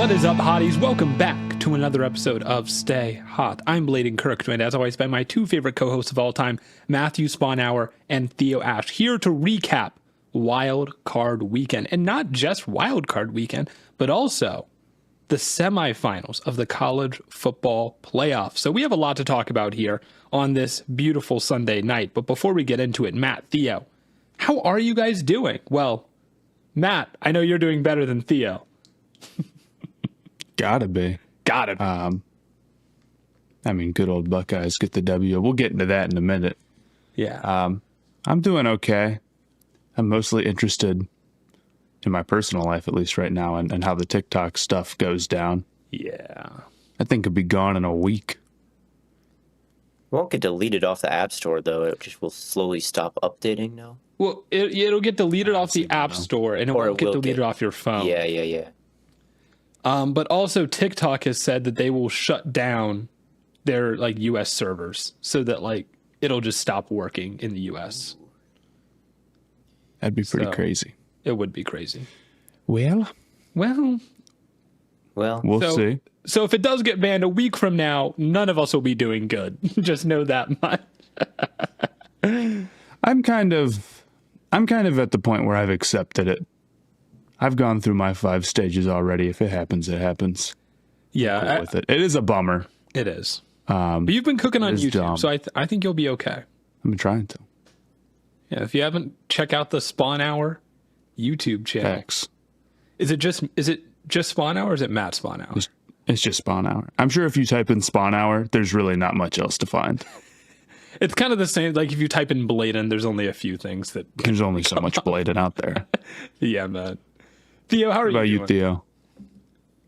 What is up, hotties? Welcome back to another episode of Stay Hot. I'm Blaiden Kirk, joined as always by my two favorite co-hosts of all time, Matthew Spawnhour and Theo Ash, here to recap Wildcard Weekend. And not just Wildcard Weekend, but also the semifinals of the college football playoffs. So we have a lot to talk about here on this beautiful Sunday night. But before we get into it, Matt, Theo, how are you guys doing? Well, Matt, I know you're doing better than Theo. Gotta be. I mean, good old Buckeyes get the W. We'll get into that in a minute. Yeah. I'm doing okay. I'm mostly interested in my personal life, at least right now, and how the TikTok stuff goes down. Yeah. I think it'll be gone in a week. It won't get deleted off the App Store, though. It just will slowly stop updating now. Well, it'll get deleted off the App Store, and it won't get deleted off your phone. Yeah. But also TikTok has said that they will shut down their US servers so that it'll just stop working in the US. That'd be pretty crazy. It would be crazy. Well, Well, we'll see. So if it does get banned a week from now, none of us will be doing good. Just know that much. I'm kind of at the point where I've accepted it. I've gone through my 5 stages already. If it happens, it happens. Yeah. Cool with it. It is a bummer. It is. But you've been cooking on YouTube, dumb. so I think you'll be okay. I've been trying to. Yeah, if you haven't, check out the Spawn Hour YouTube channel. Facts. Is it just Spawn Hour or is it Matt Spawn Hour? It's just Spawn Hour. I'm sure if you type in Spawn Hour, there's really not much else to find. It's kind of the same. Like if you type in Blaiden, there's only a few things that. There's only so much Blaiden out there. Yeah, man. Theo, how are What about you you, doing? Theo?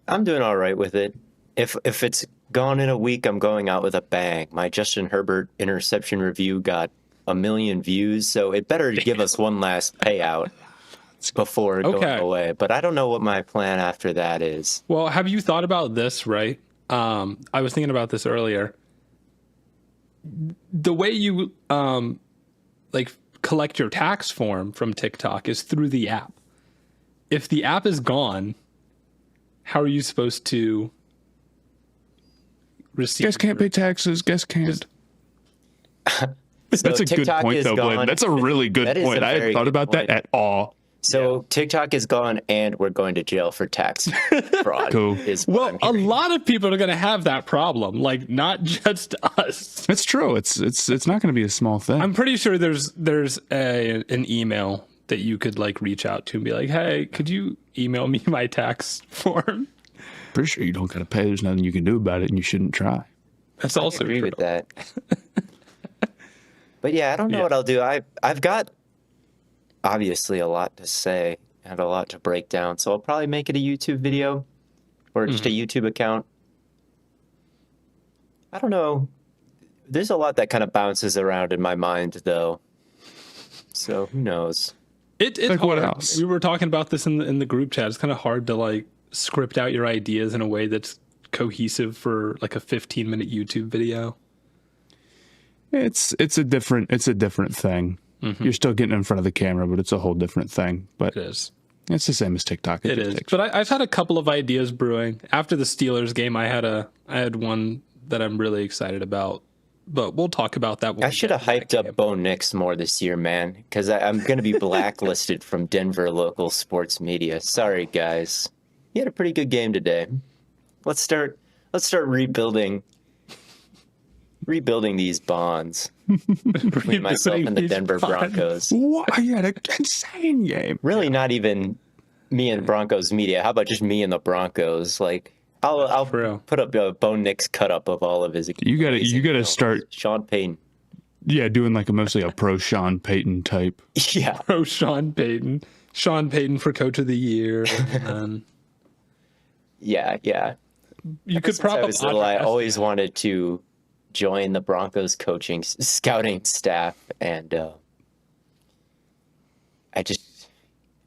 I'm doing all right with it. If it's gone in a week, I'm going out with a bang. My Justin Herbert interception review got 1 million views, so it better give us one last payout before going away. But I don't know what my plan after that is. Well, have you thought about this, right? I was thinking about this earlier. The way you collect your tax form from TikTok is through the app. If the app is gone, how are you supposed to receive? Guess can't pay taxes. Guess can't. That's a good point, though, Blaine. That's a really good point. I hadn't thought about that at all. So TikTok is gone, and we're going to jail for tax fraud. Cool. Well, a lot of people are going to have that problem, not just us. It's true. It's not going to be a small thing. I'm pretty sure there's an email that you could reach out to and be like, hey, could you email me my tax form? Pretty sure you don't got to pay. There's nothing you can do about it, and you shouldn't try. That's also I agree true. with that. But yeah, I don't know what I'll do. I've got obviously a lot to say and a lot to break down, so I'll probably make it a YouTube video or just a YouTube account. I don't know. There's a lot that kind of bounces around in my mind, though. So who knows? It's Like hard. what else? We were talking about this in the group chat. It's kind of hard to script out your ideas in a way that's cohesive for a 15-minute YouTube video. It's a different thing. Mm-hmm. You're still getting in front of the camera, but it's a whole different thing. But It is. it's the same as TikTok. It is. But I've had a couple of ideas brewing. After the Steelers game, I had one that I'm really excited about. But we'll talk about that. I should have hyped up Bo Nix more this year, man, because I'm going to be blacklisted from Denver local sports media. Sorry, guys. He had a pretty good game today. Let's start rebuilding these bonds between myself and the Denver Broncos. What? You had an insane game. Really, not even me and Broncos media. How about just me and the Broncos? I'll put up a Bo Nix cut up of all of his. You gotta start Sean Payton. Yeah, doing mostly a pro Sean Payton type. Yeah, Pro Sean Payton. Sean Payton for Coach of the Year. yeah. You could Since I probably. was little, I always wanted to join the Broncos scouting staff, and I just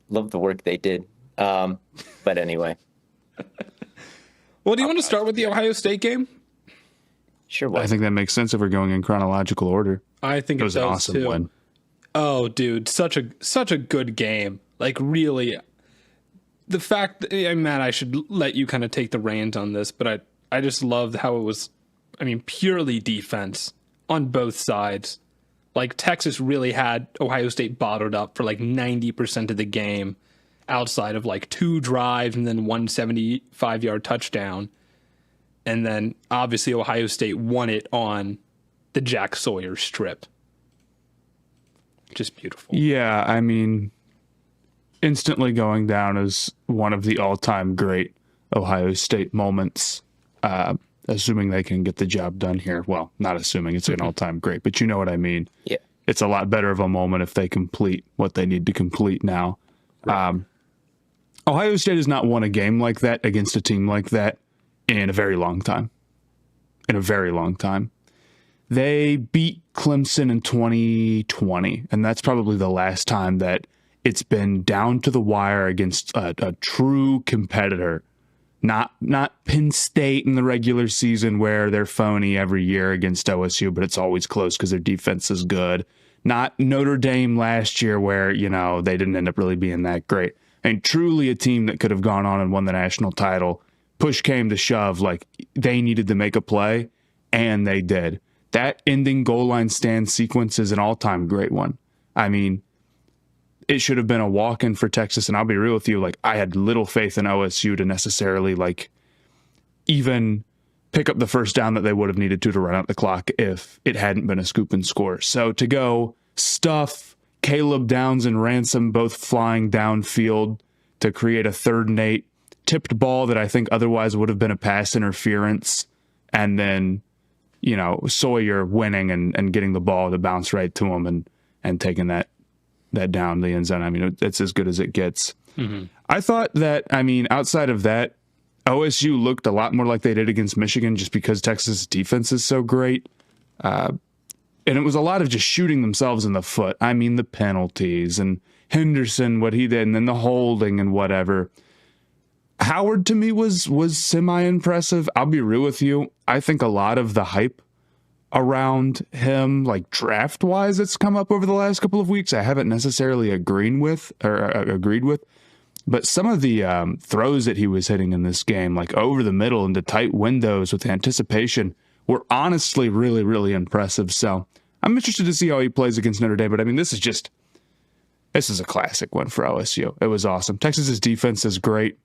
love the work they did. But anyway. Well, do you want to start with the Ohio State game? Sure. I think that makes sense if we're going in chronological order. I think It was an awesome too. win. Oh, dude, such a good game. Really, the fact that, Matt, I should let you kind of take the reins on this, but I just loved how it was, purely defense on both sides. Like, Texas really had Ohio State bottled up for like 90% of the game outside of like 2 drives and then 175-yard touchdown. And then obviously Ohio State won it on the Jack Sawyer strip. Just beautiful. Yeah, instantly going down as one of the all-time great Ohio State moments, assuming they can get the job done here. Well, not assuming it's an all-time great, but you know what I mean. Yeah. It's a lot better of a moment if they complete what they need to complete now. Right. Ohio State has not won a game like that against a team like that in a very long time. They beat Clemson in 2020, and that's probably the last time that it's been down to the wire against a true competitor. Not Penn State in the regular season where they're phony every year against OSU, but it's always close because their defense is good. Not Notre Dame last year where, they didn't end up really being that great. And truly a team that could have gone on and won the national title. Push came to shove, like they needed to make a play, and they did. That ending goal line stand sequence is an all-time great one. It should have been a walk-in for Texas, and I'll be real with you, I had little faith in OSU to necessarily, even pick up the first down that they would have needed to run out the clock if it hadn't been a scoop and score. So to go stuff Caleb Downs and Ransom both flying downfield to create a 3rd and 8, tipped ball that I think otherwise would have been a pass interference, and then, Sawyer winning and getting the ball to bounce right to him and taking that down the end zone. It's as good as it gets. Mm-hmm. I thought that, outside of that, OSU looked a lot more like they did against Michigan just because Texas' defense is so great. And it was a lot of just shooting themselves in the foot. The penalties and Henderson, what he did, and then the holding and whatever. Howard, to me, was semi-impressive. I'll be real with you. I think a lot of the hype around him, draft-wise, that's come up over the last couple of weeks, I haven't necessarily agreed with. But some of the throws that he was hitting in this game, over the middle into tight windows with anticipation, were honestly really, really impressive. So I'm interested to see how he plays against Notre Dame. But, this is a classic one for OSU. It was awesome. Texas's defense is great.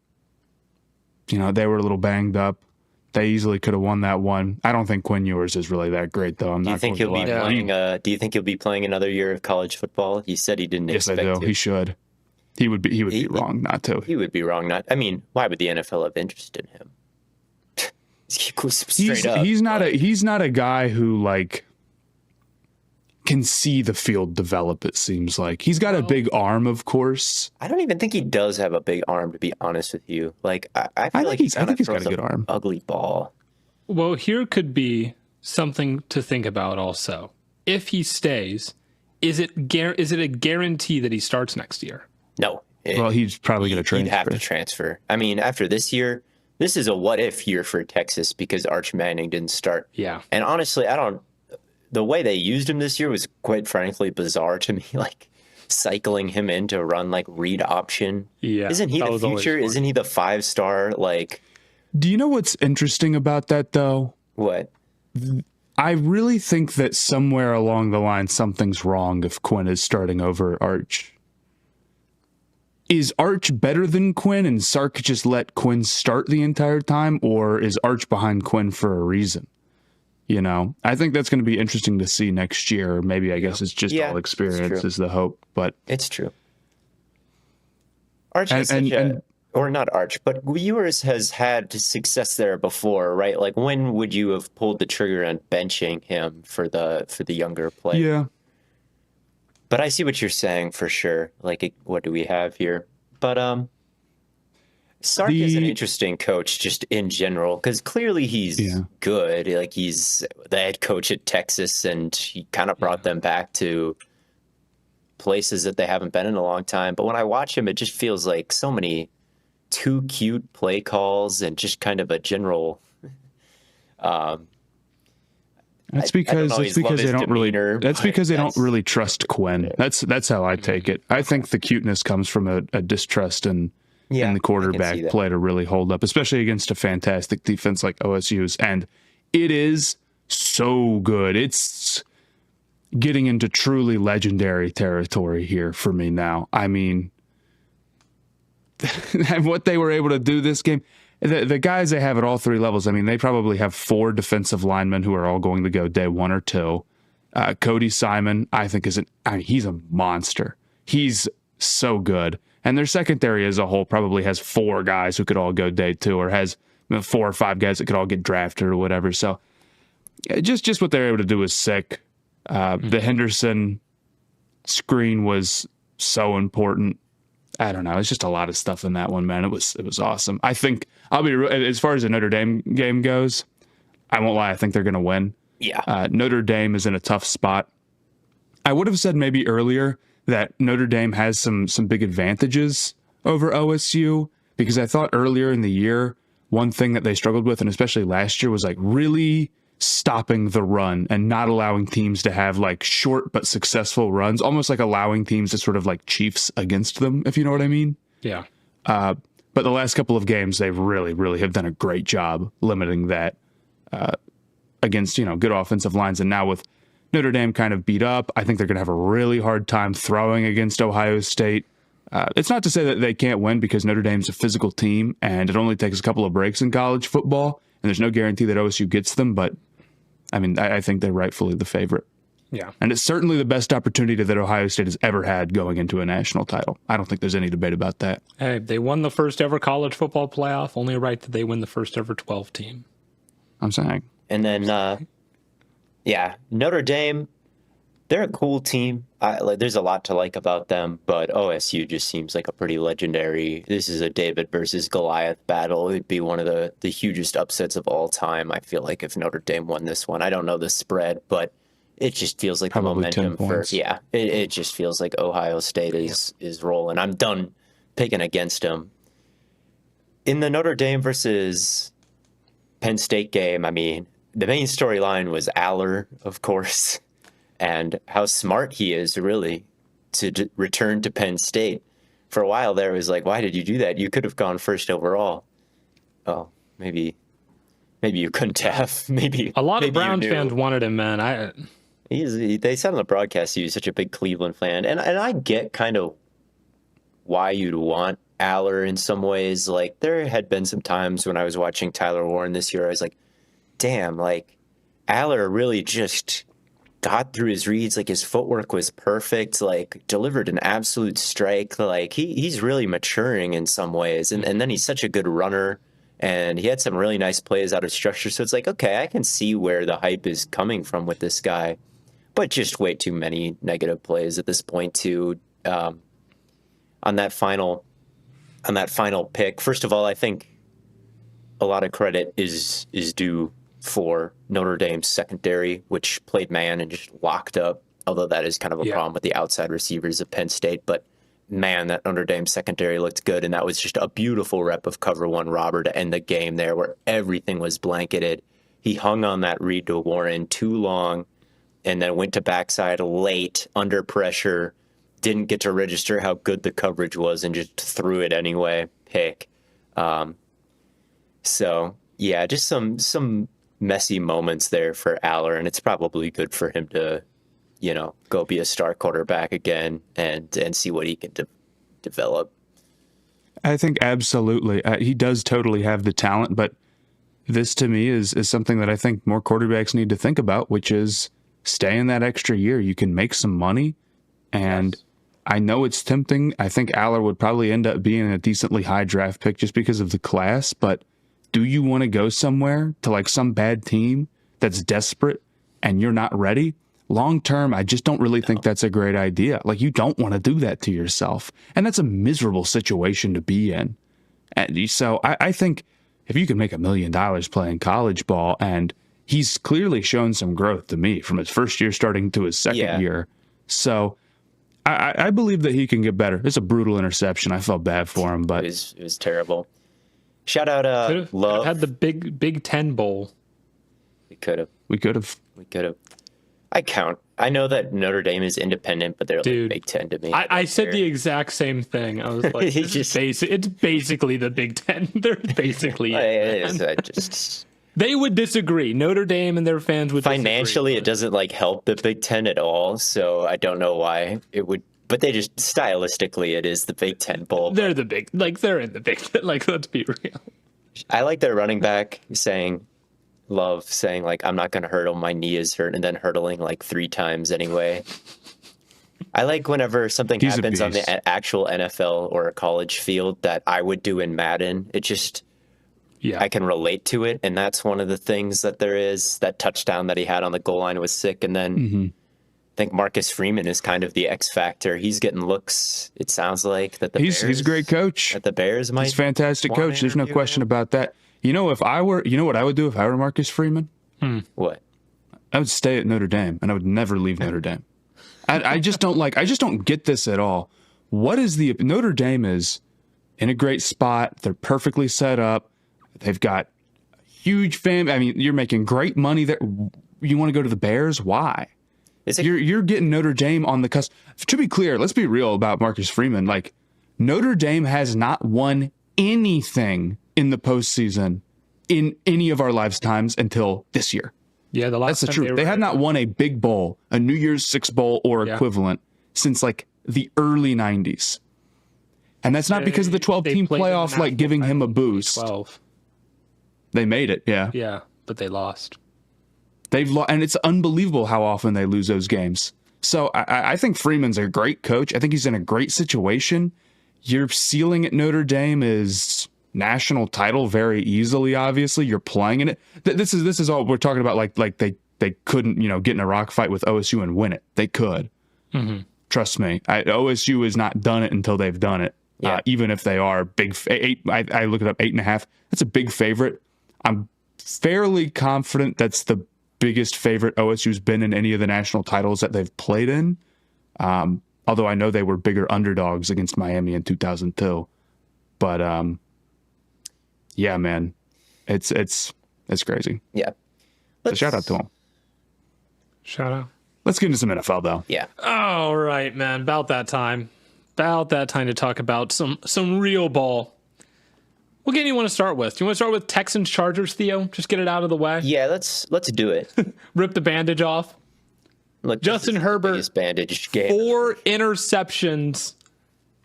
They were a little banged up. They easily could have won that one. I don't think Quinn Ewers is really that great, though. Do you think he'll be playing? Do you think he'll be playing another year of college football? He said he didn't expect to. Yes, I do. He should. He would be wrong not to. He would be wrong not. Why would the NFL have interest in him? Straight up. He's not a guy who can see the field develop, it seems like. He's got a big arm, of course. I don't even think he does have a big arm, to be honest with you. I feel like he's got a good arm. Ugly ball. Well, here could be something to think about also. If he stays, is it a guarantee that he starts next year? No. He's probably going to transfer. He'd have to transfer. After this year, this is a what-if year for Texas because Arch Manning didn't start. Yeah. And honestly, the way they used him this year was quite frankly bizarre to me, cycling him in to run read option. Yeah. Isn't he the future? Isn't he the 5-star? Do you know what's interesting about that, though? What? I really think that somewhere along the line, something's wrong if Quinn is starting over Arch. Is Arch better than Quinn and Sark just let Quinn start the entire time, or is Arch behind Quinn for a reason? I think that's going to be interesting to see next year. Maybe I guess it's just all experience is the hope, but it's true. Arch or not Arch, but Ewers has had success there before, right? When would you have pulled the trigger on benching him for the younger player? Yeah. But I see what you're saying for sure. What do we have here? But Sark is an interesting coach just in general because clearly he's good. He's the head coach at Texas, and he kind of brought them back to places that they haven't been in a long time. But when I watch him, it just feels like so many too cute play calls and just kind of a general. That's because they don't really. That's because they don't really trust Quinn. That's how I take it. I think the cuteness comes from a distrust in Yeah, and the I can see quarterback that. play to really hold up, especially against a fantastic defense like OSU's. And it is so good. It's getting into truly legendary territory here for me now. I mean, what they were able to do this game, the guys they have at all three levels, I mean, they probably have 4 defensive linemen who are all going to go day 1 or 2. Cody Simon, I think, he's a monster. He's so good. And their secondary as a whole probably has 4 guys who could all go day 2, or has 4 or 5 guys that could all get drafted or whatever. So just what they're able to do is sick. The Henderson screen was so important. I don't know. It's just a lot of stuff in that one, man. It was awesome. I think as far as the Notre Dame game goes, I won't lie. I think they're going to win. Yeah. Notre Dame is in a tough spot. I would have said maybe earlier that Notre Dame has some big advantages over OSU, because I thought earlier in the year, one thing that they struggled with, and especially last year, was like really stopping the run and not allowing teams to have like short but successful runs, almost like allowing teams to sort of like Chiefs against them, if you know what I mean. Yeah. But the last couple of games, they really, really have done a great job limiting that against, good offensive lines. And now with Notre Dame kind of beat up, I think they're going to have a really hard time throwing against Ohio State. It's not to say that they can't win, because Notre Dame's a physical team and it only takes a couple of breaks in college football, and there's no guarantee that OSU gets them. But I mean, I think they're rightfully the favorite. Yeah. And it's certainly the best opportunity that Ohio State has ever had going into a national title. I don't think there's any debate about that. Hey, they won the first ever college football playoff. Only right that they win the first ever 12 team. I'm saying. And then, Notre Dame, they're a cool team. There's a lot to like about them, but OSU just seems like a pretty legendary. This is a David versus Goliath battle. It'd be one of the hugest upsets of all time, I feel like, if Notre Dame won this one. I don't know the spread, but it just feels like Probably the momentum 10 for, points. it just feels like Ohio State is rolling. I'm done picking against them. In the Notre Dame versus Penn State game, I mean, the main storyline was Aller, of course, and how smart he is, really, to return to Penn State. For a while there, it was like, why did you do that? You could have gone first overall. Oh, maybe you couldn't have. Maybe A lot of maybe you Browns knew. fans wanted him, man. They said on the broadcast he was such a big Cleveland fan, and I get kind of why you'd want Aller in some ways. Like, there had been some times when I was watching Tyler Warren this year, I was like, damn, like, Aller really just got through his reads. Like, his footwork was perfect, like, delivered an absolute strike. Like, he's really maturing in some ways. And then he's such a good runner, and he had some really nice plays out of structure. So it's like, okay, I can see where the hype is coming from with this guy, but just way too many negative plays at this point too. On that final pick, first of all, I think a lot of credit is due for Notre Dame's secondary, which played man and just locked up, although that is kind of a problem with the outside receivers of Penn State. But man, that Notre Dame secondary looked good, and that was just a beautiful rep of cover one robber to end the game there, where everything was blanketed. He hung on that read to Warren too long, and then went to backside late under pressure, didn't get to register how good the coverage was, and just threw it anyway. Pick. So yeah, just some messy moments there for Aller, and it's probably good for him to, go be a star quarterback again and see what he can develop. I think absolutely. He does totally have the talent, but this to me is something that I think more quarterbacks need to think about, which is stay in that extra year. You can make some money, and I know it's tempting. I think Aller would probably end up being a decently high draft pick just because of the class, but do you want to go somewhere to like some bad team that's desperate and you're not ready? Long term, I just don't really think that's a great idea. Like, you don't want to do that to yourself. And that's a miserable situation to be in. And so I think if you can make $1 million playing college ball, and he's clearly shown some growth to me from his first year starting to his second year. So I believe that he can get better. It's a brutal interception. I felt bad for him, but it was terrible. Shout out Could Love. have had the Big Ten Bowl. We could have. we could have. I count. I know that Notre Dame is independent, but they're Dude, like Big Ten to me. I said the exact same thing. I was like, it's basically the Big Ten. They're basically it is. I just They would disagree. Notre Dame and their fans would financially, disagree. it doesn't like help the Big Ten at all. So I don't know why it would. But they just stylistically, it is the Big Ten bowl. They're the big, like they're in the Big Ten. Like, let's be real. I like their running back saying, like, I'm not going to hurdle. My knee is hurt, and then hurdling like 3 times anyway. I like whenever something happens on the actual NFL or a college field that I would do in Madden. It just, I can relate to it. And that's one of the things that there is. That touchdown that he had on the goal line was sick. And then I think Marcus Freeman is kind of the X factor. He's getting looks, it sounds like, that he's a great coach. That the Bears might. He's a fantastic coach. There's no question about that. You know, what I would do if I were Marcus Freeman? What? I would stay at Notre Dame, and I would never leave Notre Dame. I just don't get this at all. What is Notre Dame is in a great spot. They're perfectly set up. They've got huge fan. I mean, you're making great money there. You want to go to the Bears? Why? You're getting Notre Dame on the cusp. To be clear, let's be real about Marcus Freeman. Like, Notre Dame has not won anything in the postseason in any of our lifetimes until this year. Yeah, that's the truth. They had not won a big bowl, a New Year's Six bowl or equivalent, since like the early 90s. And that's not because of the 12-team playoff, like giving him a boost. 12. They made it, yeah. Yeah, but they lost. They've lost, and it's unbelievable how often they lose those games. So I think Freeman's a great coach. I think he's in a great situation. Your ceiling at Notre Dame is national title very easily. Obviously, you're playing in it. This is all we're talking about. Like they couldn't get in a rock fight with OSU and win it. They could. Trust me. OSU has not done it until they've done it. Yeah. Even if they are big, I look it up 8.5. That's a big favorite. I'm fairly confident that's the biggest favorite OSU's been in any of the national titles that they've played in. Although I know they were bigger underdogs against Miami in 2002. But yeah, man, it's crazy. Yeah. So shout out to them. Shout out. Let's get into some NFL though. Yeah. All right, man. About that time to talk about some real ball. What game do you want to start with? Do you want to start with Texans Chargers, Theo? Just get it out of the way. Yeah, let's do it. Rip the bandage off. Look, Justin Herbert, bandage game. 4 interceptions,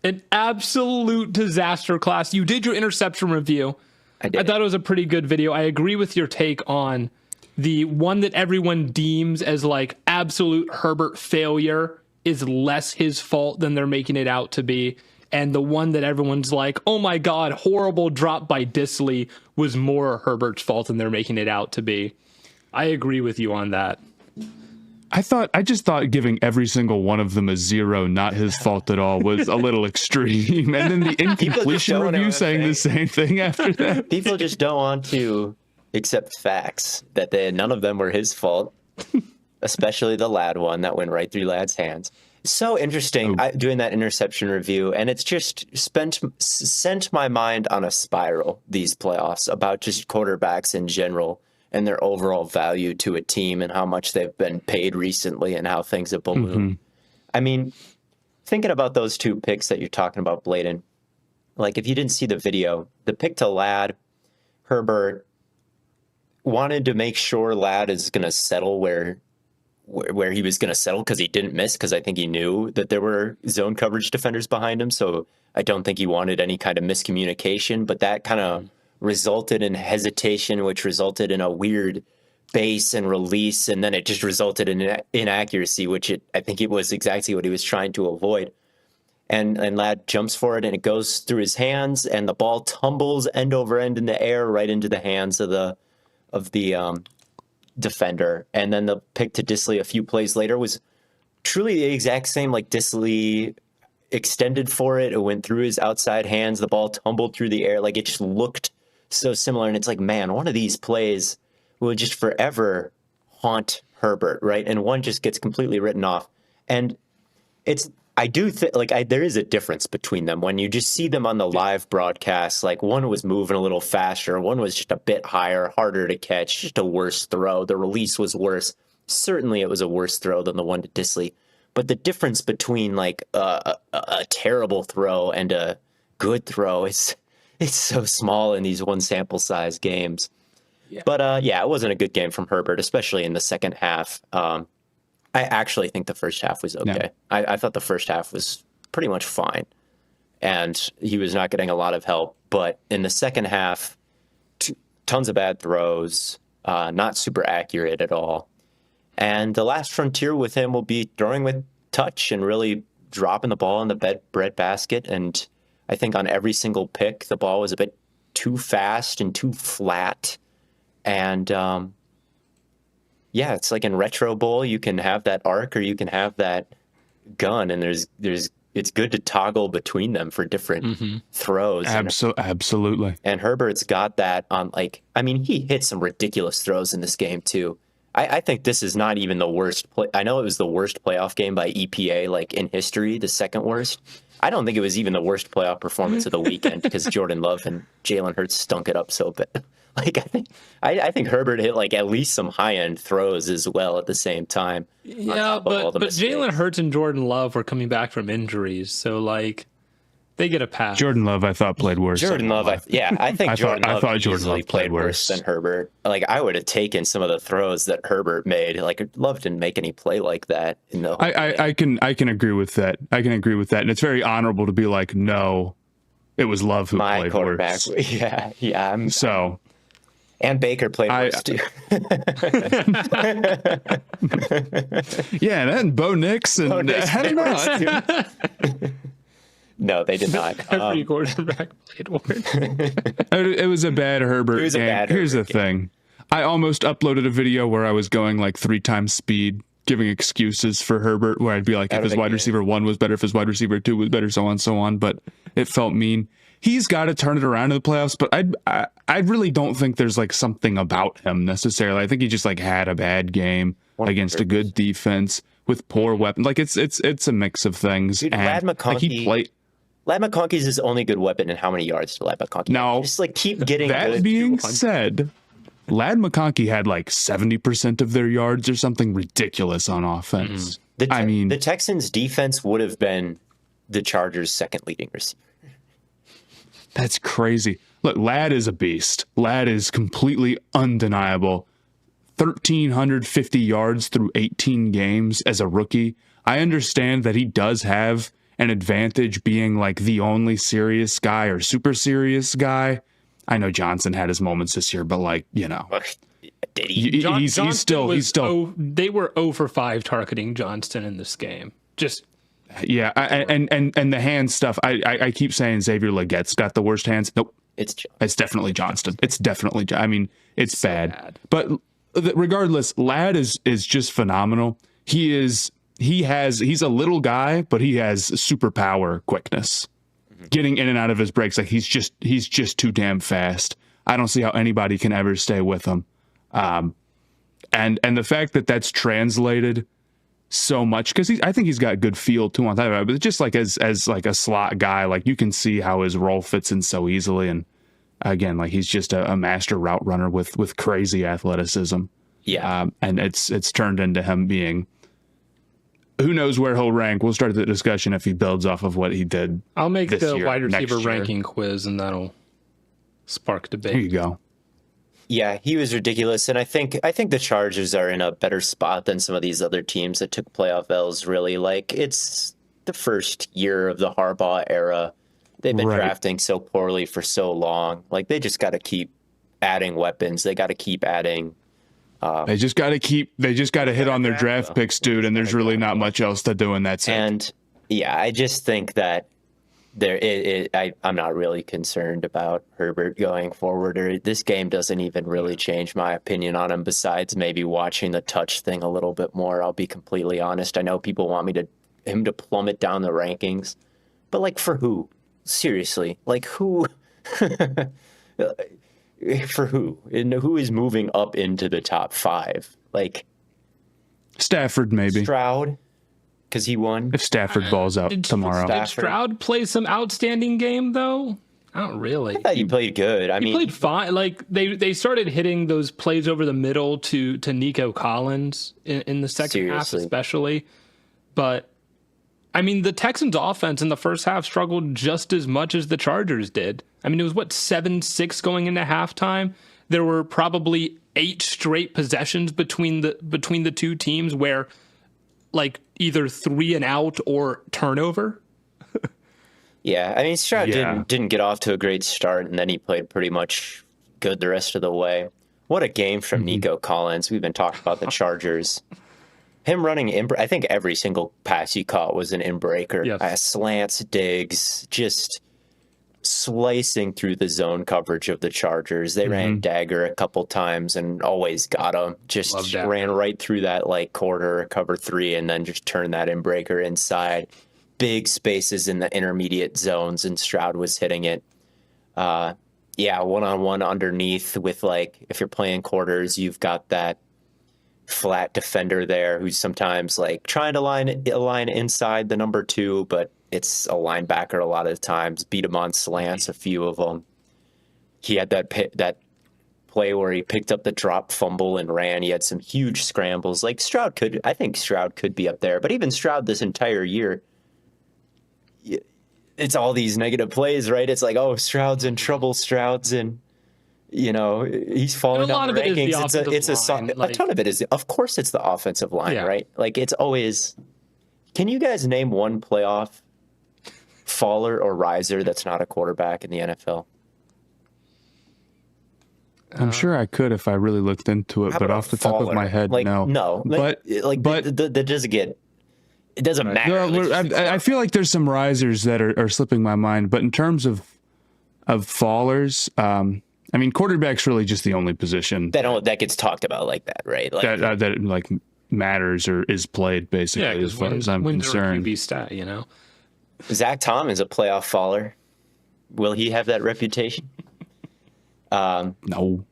an absolute disaster class. You did your interception review. I thought it was a pretty good video. I agree with your take on the one that everyone deems as like absolute Herbert failure is less his fault than they're making it out to be. And the one that everyone's like, oh my God, horrible drop by Disley was more Herbert's fault than they're making it out to be. I agree with you on that. I just thought giving every single one of them a 0, not his fault at all, was a little extreme. And then the incompletion review saying the same thing after that. People just don't want to accept facts that none of them were his fault, especially the Ladd one that went right through Ladd's hands. So interesting doing that interception review, and it's just sent my mind on a spiral, these playoffs, about just quarterbacks in general and their overall value to a team and how much they've been paid recently and how things have ballooned. I mean, thinking about those 2 picks that you're talking about, Blaiden, like if you didn't see the video, the pick to Ladd, Herbert wanted to make sure Ladd is going to settle where he was going to settle because he didn't miss, because I think he knew that there were zone coverage defenders behind him. So I don't think he wanted any kind of miscommunication, but that kind of resulted in hesitation, which resulted in a weird base and release. And then it just resulted in inaccuracy, which I think it was exactly what he was trying to avoid. And Ladd jumps for it and it goes through his hands and the ball tumbles end over end in the air right into the hands of the defender. And then the pick to Disley a few plays later was truly the exact same. Like Disley extended for it. It went through his outside hands. The ball tumbled through the air. Like it just looked so similar. And it's like, man, one of these plays will just forever haunt Herbert, right? And one just gets completely written off. And I do think there is a difference between them when you just see them on the live broadcast. Like one was moving a little faster, one was just a bit higher, harder to catch, just a worse throw. The release was worse. certainly it was a worse throw than the one to Disley. But the difference between like a terrible throw and a good throw is it's so small in these one sample size games. Yeah. But yeah, it wasn't a good game from Herbert, especially in the second half. I actually think the first half was okay. Yeah. I thought the first half was pretty much fine, and he was not getting a lot of help. But in the second half, tons of bad throws, not super accurate at all. And the last frontier with him will be throwing with touch and really dropping the ball in the bread basket. And I think on every single pick, the ball was a bit too fast and too flat. And yeah, it's like in Retro Bowl, you can have that arc or you can have that gun, and it's good to toggle between them for different throws. Absolutely. And Herbert's got that on, like, I mean, he hit some ridiculous throws in this game too. I think this is not even the worst play. I know it was the worst playoff game by EPA, like in history, the second worst. I don't think it was even the worst playoff performance of the weekend because Jordan Love and Jalen Hurts stunk it up so bad. Like I think Herbert hit like at least some high end throws as well at the same time. Yeah, but Jalen Hurts and Jordan Love were coming back from injuries, so like they get a pass. Jordan Love, I thought, played worse. Jordan Love, I think Jordan Love easily played worse than Herbert. Like I would have taken some of the throws that Herbert made. Like Love didn't make any play like that in the. I can agree with that. I can agree with that, and it's very honorable to be like, no, it was Love who played worse. Yeah. And Baker played worse too. Yeah, and Bo Nix and I don't know. No, they did not. Every quarterback played worse. It was a bad Herbert game. Here's the thing. I almost uploaded a video where I was going like 3 times speed, giving excuses for Herbert, where I'd be like, if his wide receiver 1 was better, if his wide receiver 2 was better, so on. But it felt mean. He's got to turn it around in the playoffs, but I really don't think there's like something about him necessarily. I think he just like had a bad game against a good defense with poor weapons. Like it's a mix of things. Dude, and Ladd McConkey's his only good weapon, and how many yards to Ladd McConkey? No, just like keep getting. That good being said, Ladd McConkey had like 70% of their yards or something ridiculous on offense. The Texans' defense would have been the Chargers' second leading receiver. That's crazy. Look, Ladd is a beast. Ladd is completely undeniable. 1,350 yards through 18 games as a rookie. I understand that he does have an advantage being like the only serious guy or super serious guy. I know Johnson had his moments this year, but like, you know, did he? He's still. They were 0 for 5 targeting Johnston in this game. Just. Yeah, and the hand stuff. I keep saying Xavier Leggette's got the worst hands. Nope, it's definitely Johnston. It's definitely. I mean, it's so bad. But regardless, Ladd is just phenomenal. He's a little guy, but he has superpower quickness, getting in and out of his breaks. Like he's just too damn fast. I don't see how anybody can ever stay with him. And the fact that that's translated so much, because I think he's got good feel too on top of it, but just like as like a slot guy, like you can see how his role fits in so easily. And again, like he's just a master route runner with crazy athleticism. Yeah. And it's turned into him being, who knows where he'll rank. We'll start the discussion if he builds off of what he did. I'll make the wide receiver ranking quiz, and that'll spark debate. There you go. Yeah, he was ridiculous, and I think the Chargers are in a better spot than some of these other teams that took playoff L's. Really, like it's the first year of the Harbaugh era. They've been drafting so poorly for so long. Like they just got to keep adding weapons. They got to keep adding. They just got to hit on their draft picks, dude. And there's really not much else to do in that sense. And yeah, I just think that. I'm not really concerned about Herbert going forward. This game doesn't even really change my opinion on him, besides maybe watching the touch thing a little bit more. I'll be completely honest. I know people want him to plummet down the rankings, but like for who? Seriously, like who? For who? And who is moving up into the top 5? Like Stafford, maybe. Stroud. Because he won. If Stafford balls out tomorrow. Did Stroud play some outstanding game, though? Not really. I thought he played good. I He mean, played fine. Like they started hitting those plays over the middle to Nico Collins in the second half, seriously. especially. But I mean, the Texans' offense in the first half struggled just as much as the Chargers did. I mean, it was 7-6 going into halftime. There were probably 8 straight possessions between the two teams where, like, either 3 and out or turnover. Yeah, I mean, Stroud Yeah. didn't get off to a great start, and then he played pretty much good the rest of the way. What a game from Nico Collins. We've been talking about the Chargers. Him running I think every single pass he caught was an in-breaker. Yes. Slants, digs, just slicing through the zone coverage of the Chargers. They ran dagger a couple times and always got him. Just Love dagger. ran right through that like quarter, cover 3, and then just turned that in-breaker inside. Big spaces in the intermediate zones, and Stroud was hitting it. Yeah, one-on-one underneath with, like, if you're playing quarters, you've got that flat defender there who's sometimes like trying to align inside the number 2, but it's a linebacker a lot of the times. Beat him on slants, a few of them. He had that play where he picked up the drop fumble and ran. He had some huge scrambles. Like I think Stroud could be up there, but even Stroud this entire year, it's all these negative plays, right? It's like, oh, Stroud's in trouble. Stroud's in, he's falling And a lot down of the it is the rankings. offensive line, A ton of it is, of course, it's the offensive line, Yeah. right? Like, it's always. Can you guys name one playoff faller or riser that's not a quarterback in the NFL? I'm sure I could if I really looked into it, How but about off the a top of faller? my head, like, no. No, But that doesn't get. It doesn't matter. I feel like there's some risers that are slipping my mind, but in terms of fallers, I mean, quarterback's really just the only position that gets talked about like that, right? Like, that like matters or is played basically, as far as I'm concerned. QB stat, Zach Tom is a playoff faller. Will he have that reputation? No.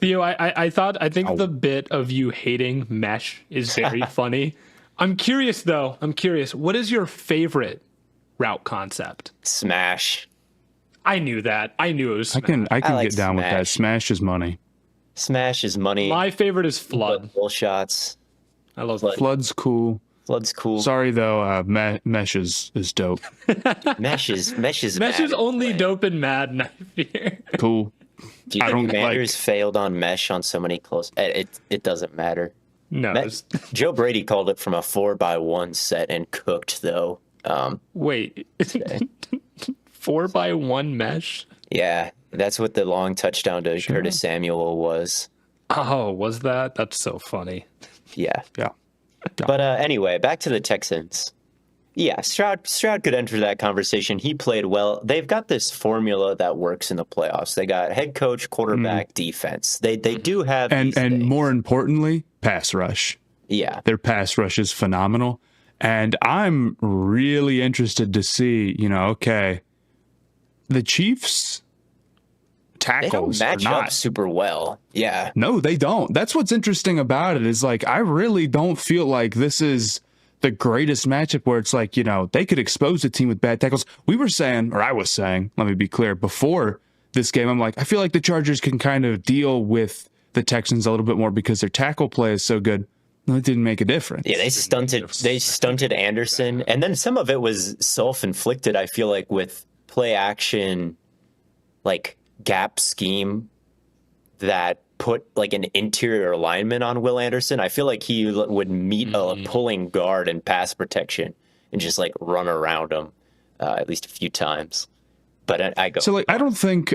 Theo, I think the bit of you hating mesh is very funny. I'm curious though. What is your favorite route concept? Smash. I knew that. I knew it was smash. I can like get down with that. smash. Smash is money. Smash is money. My favorite is flood. Bull shots. I love flood. Flood's cool. Flood's cool. Sorry though, mesh is dope. Mesh is Mesh is only dope in Madden, I fear. Cool. Do you I think don't Commanders failed on mesh on so many close? It doesn't matter. No. Joe Brady called it from a 4x1 set and cooked though. Wait. 4x1 mesh? Yeah, that's what the long touchdown to Curtis Samuel was. Oh, was that? That's so funny. Yeah. Yeah. But anyway, back to the Texans. Yeah, Stroud could enter that conversation. He played well. They've got this formula that works in the playoffs. They got head coach, quarterback, defense. They do have And these things. more importantly, pass rush. Yeah. Their pass rush is phenomenal. And I'm really interested to see, okay, the Chiefs They don't tackles are match not up super well. Yeah. No, they don't. That's what's interesting about it is like I really don't feel like this is the greatest matchup where it's like, they could expose a team with bad tackles. We were saying, or I was saying, let me be clear, before this game, I'm like, I feel like the Chargers can kind of deal with the Texans a little bit more because their tackle play is so good. No, it didn't make a difference. Yeah, they stunted Anderson, and then some of it was self-inflicted, I feel like, with play action, like gap scheme that put like an interior alignment on Will Anderson. I feel like he would meet a pulling guard in pass protection and just like run around him at least a few times. But I go. So like I don't think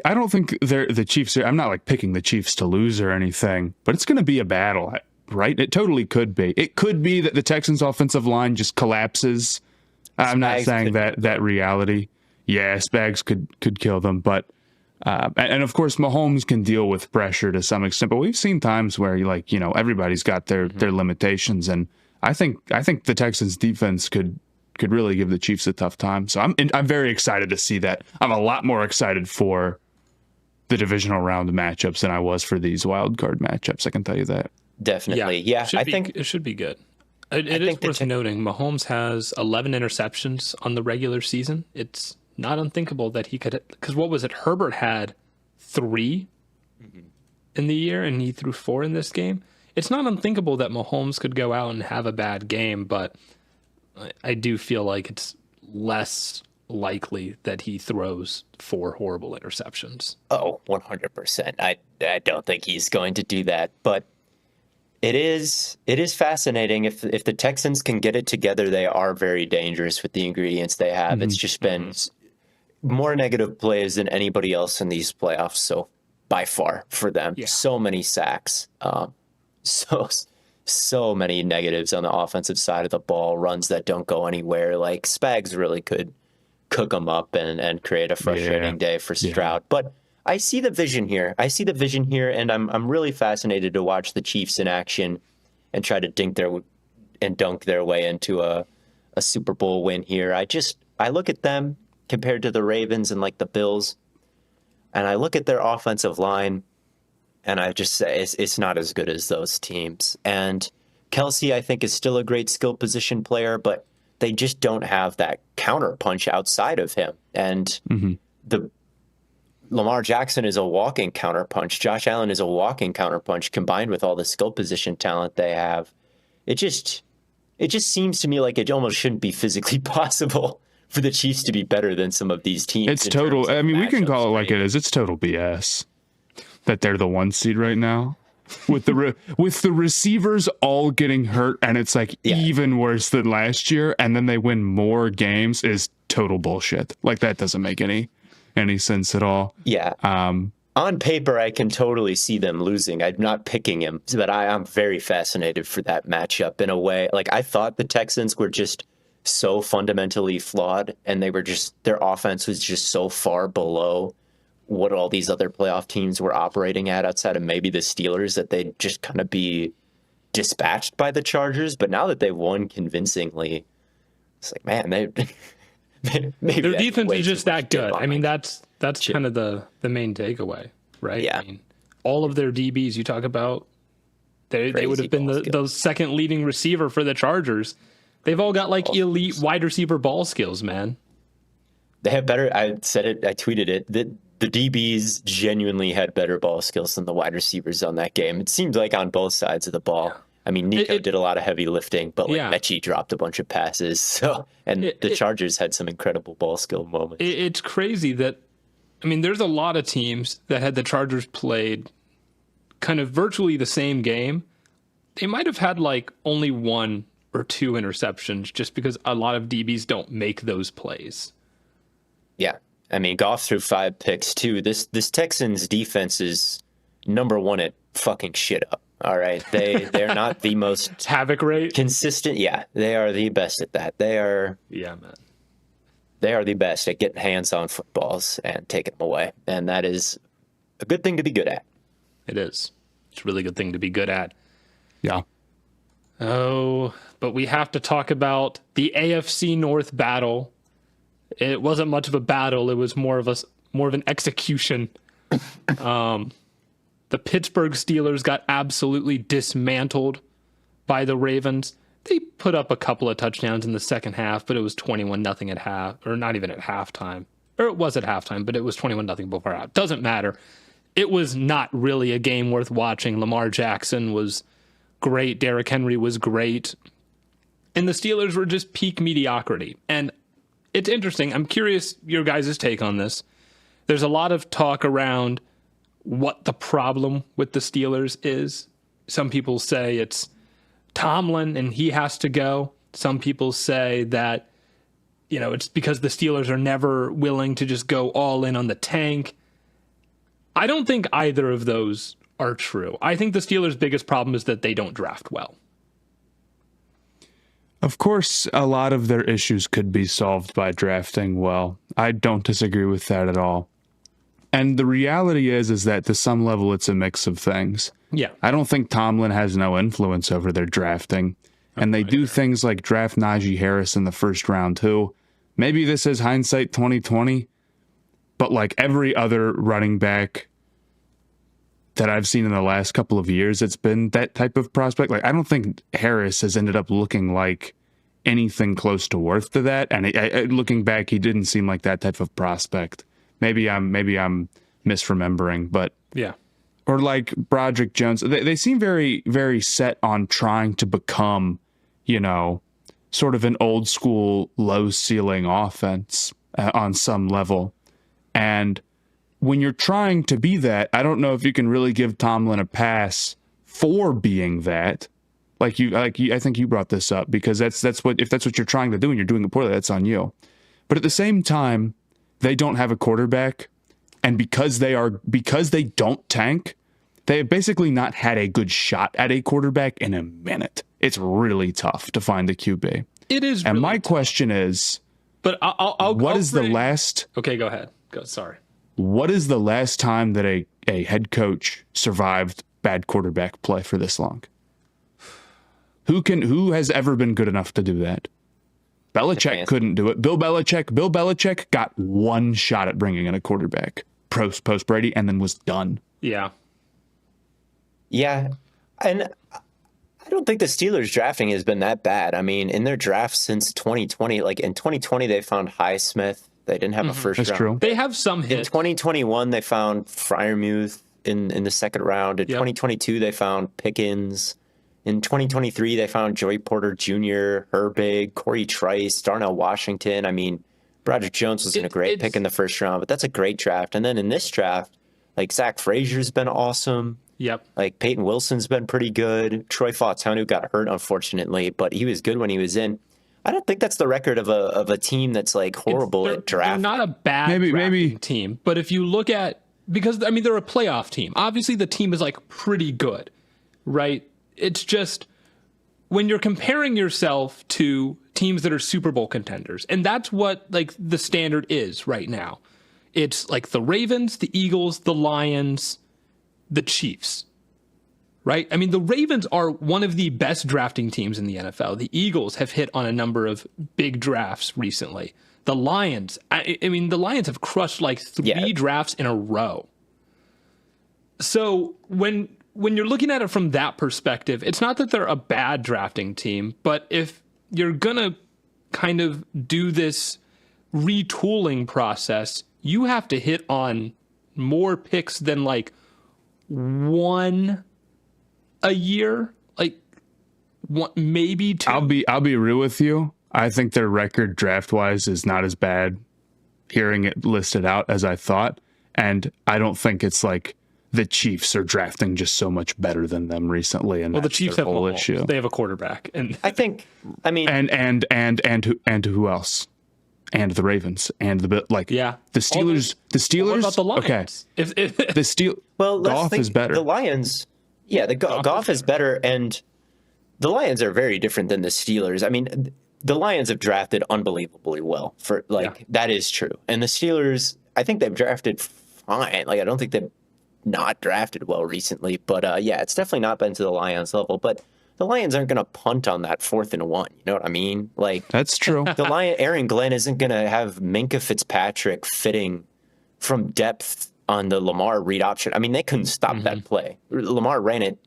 they're the Chiefs are. I'm not like picking the Chiefs to lose or anything, but it's going to be a battle, right? It totally could be. It could be that the Texans' offensive line just collapses. I'm not saying that reality. Yeah, Spags could kill them, but and of course Mahomes can deal with pressure to some extent. But we've seen times where everybody's got their limitations, and I think the Texans' defense could really give the Chiefs a tough time. So I'm very excited to see that. I'm a lot more excited for the divisional round matchups than I was for these wild card matchups. I can tell you that. Definitely. Yeah, I think it should be good. It is worth noting Mahomes has 11 interceptions on the regular season. It's not unthinkable that he could, because what was it? Herbert had 3 in the year and he threw 4 in this game. It's not unthinkable that Mahomes could go out and have a bad game, but I do feel like it's less likely that he throws 4 horrible interceptions. Oh, 100%. I don't think he's going to do that, but it is fascinating. If the Texans can get it together, they are very dangerous with the ingredients they have. It's just been more negative plays than anybody else in these playoffs, so by far for them. Yeah. So many sacks, so many negatives on the offensive side of the ball, runs that don't go anywhere. Like Spags really could cook them up and create a frustrating day for Stroud. But I see the vision here. And I'm really fascinated to watch the Chiefs in action and try to dunk their way into a Super Bowl win here. I look at them compared to the Ravens and like the Bills, and I look at their offensive line, and I just say it's not as good as those teams. And Kelsey, I think, is still a great skill position player, but they just don't have that counter punch outside of him. And the Lamar Jackson is a walking counter punch. Josh Allen is a walking counter punch combined with all the skill position talent they have. It just seems to me like it almost shouldn't be physically possible for the Chiefs to be better than some of these teams. It's total. I mean, we can call it like it is. It's total BS that they're the 1 seed right now with the receivers all getting hurt, and it's like even worse than last year. And then they win more games is total bullshit. Like that doesn't make any sense at all. Yeah. On paper, I can totally see them losing. I'm not picking him, but I'm very fascinated for that matchup in a way. Like I thought the Texans were just so fundamentally flawed, and their offense was just so far below what all these other playoff teams were operating at outside of maybe the Steelers that they'd just kind of be dispatched by the Chargers. But now that they've won convincingly, it's like, man, maybe their defense is just that good. I mean, that's kind of the main takeaway, right? Yeah. I mean, all of their DBs you talk about, they would have been the second leading receiver for the Chargers. They've all got like elite wide receiver ball skills, man. They have better. I said it. I tweeted it. The DBs genuinely had better ball skills than the wide receivers on that game. It seems like on both sides of the ball. I mean, Nico did a lot of heavy lifting, but Mechie dropped a bunch of passes. So, the Chargers had some incredible ball skill moments. It's crazy that, I mean, there's a lot of teams that had the Chargers played kind of virtually the same game. They might have had like only 1 or 2 interceptions just because a lot of DBs don't make those plays. Yeah. I mean, Goff threw 5 picks too. This Texans defense is number 1 at fucking shit up. All right. They're not the most havoc rate consistent. Yeah. They are the best at that. They are the best at getting hands on footballs and taking them away. And that is a good thing to be good at. It is. It's a really good thing to be good at. Yeah. Oh, but we have to talk about the AFC North battle. It wasn't much of a battle. It was more of an execution. The Pittsburgh Steelers got absolutely dismantled by the Ravens. They put up a couple of touchdowns in the second half, but it was 21-0 at half, or not even at halftime. Or it was at halftime, but it was 21-0 before half. Doesn't matter. It was not really a game worth watching. Lamar Jackson was great. Derrick Henry was great. And the Steelers were just peak mediocrity. And it's interesting. I'm curious your guys' take on this. There's a lot of talk around what the problem with the Steelers is. Some people say it's Tomlin and he has to go. Some people say that, it's because the Steelers are never willing to just go all in on the tank. I don't think either of those are true. I think the Steelers' biggest problem is that they don't draft well. Of course, a lot of their issues could be solved by drafting well. I don't disagree with that at all. And the reality is that to some level, it's a mix of things. Yeah. I don't think Tomlin has no influence over their drafting. And they do things like draft Najee Harris in the first round, too. Maybe this is hindsight 2020, but like every other running back that I've seen in the last couple of years, it's been that type of prospect. Like, I don't think Harris has ended up looking like anything close to worth to that. And looking back, he didn't seem like that type of prospect. Maybe I'm misremembering, but Yeah. or like Broderick Jones, they seem very, very set on trying to become, sort of an old school low ceiling offense on some level. And when you're trying to be that, I don't know if you can really give Tomlin a pass for being that. I think you brought this up, because if that's what you're trying to do and you're doing it poorly, that's on you. But at the same time, they don't have a quarterback, and because they don't tank, they have basically not had a good shot at a quarterback in a minute. It's really tough to find the QB. It is. And really my tough. question is, But what is the last? Okay, go ahead. Sorry. What is the last time that a head coach survived bad quarterback play for this long? Who has ever been good enough to do that? Belichick couldn't do it. Bill Belichick got one shot at bringing in a quarterback post Brady, and then was done. Yeah. Yeah. And I don't think the Steelers drafting has been that bad. I mean, in their draft since 2020, like in 2020, they found Highsmith. They didn't have a first round. That's true. They have some hits. In 2021, they found Freiermuth in the second round. In 2022, they found Pickens. In 2023, they found Joey Porter Jr., Herbig, Corey Trice, Darnell Washington. I mean, Broderick Jones was a great pick in the first round, but that's a great draft. And then in this draft, like Zach Frazier's been awesome. Yep. Like Peyton Wilson's been pretty good. Troy Fautanu got hurt, unfortunately, but he was good when he was in. I don't think that's the record of a team that's like horrible at draft. They're not a bad drafting team, but if you look at, because I mean they're a playoff team. Obviously the team is like pretty good, right? It's just when you're comparing yourself to teams that are Super Bowl contenders, and that's what like the standard is right now. It's like the Ravens, the Eagles, the Lions, the Chiefs. Right? I mean, the Ravens are one of the best drafting teams in the NFL. The Eagles have hit on a number of big drafts recently. The Lions, I mean, the Lions have crushed like three drafts in a row. So when you're looking at it from that perspective, it's not that they're a bad drafting team, but if you're going to kind of do this retooling process, you have to hit on more picks than like one a year, like one, maybe two. I'll be real with you. I think their record draft wise is not as bad, hearing it listed out, as I thought, and I don't think it's like the Chiefs are drafting just so much better than them recently, and well, the Chiefs have whole issue. They have a quarterback, and I think, I mean, and who else? And the Ravens and the Steelers. The Steelers. What about the Lions? Okay. The Steel. Well, Goff is better. The Lions. Yeah, Goff is better, and the Lions are very different than the Steelers. I mean, the Lions have drafted unbelievably well. That is true, and the Steelers, I think they've drafted fine. Like, I don't think they've not drafted well recently, but it's definitely not been to the Lions level. But the Lions aren't going to punt on that 4th and 1. You know what I mean? Like, that's true. Aaron Glenn isn't going to have Minkah Fitzpatrick fitting from depth on the Lamar read option. I mean, they couldn't stop that play. Lamar ran it.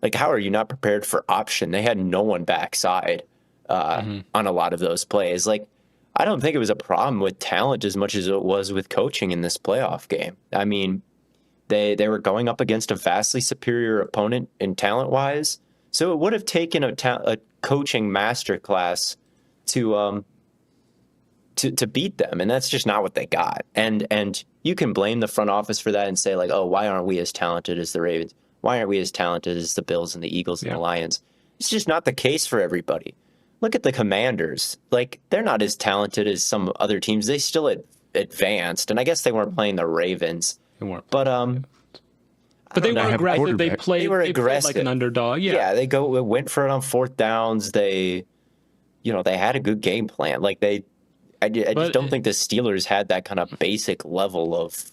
Like, how are you not prepared for option? They had no one backside on a lot of those plays. Like, I don't think it was a problem with talent as much as it was with coaching in this playoff game. I mean, they were going up against a vastly superior opponent in talent-wise. So it would have taken a coaching masterclass to beat them, and that's just not what they got. And you can blame the front office for that and say, like, oh, why aren't we as talented as the Ravens? Why aren't we as talented as the Bills and the Eagles and the Lions? It's just not the case for everybody. Look at the Commanders. Like, they're not as talented as some other teams. They still advanced, and I guess they weren't playing the Ravens. They weren't. But they were aggressive. They were aggressive, like an underdog. Yeah, they went for it on 4th downs. They had a good game plan. Like, I just don't think the Steelers had that kind of basic level of.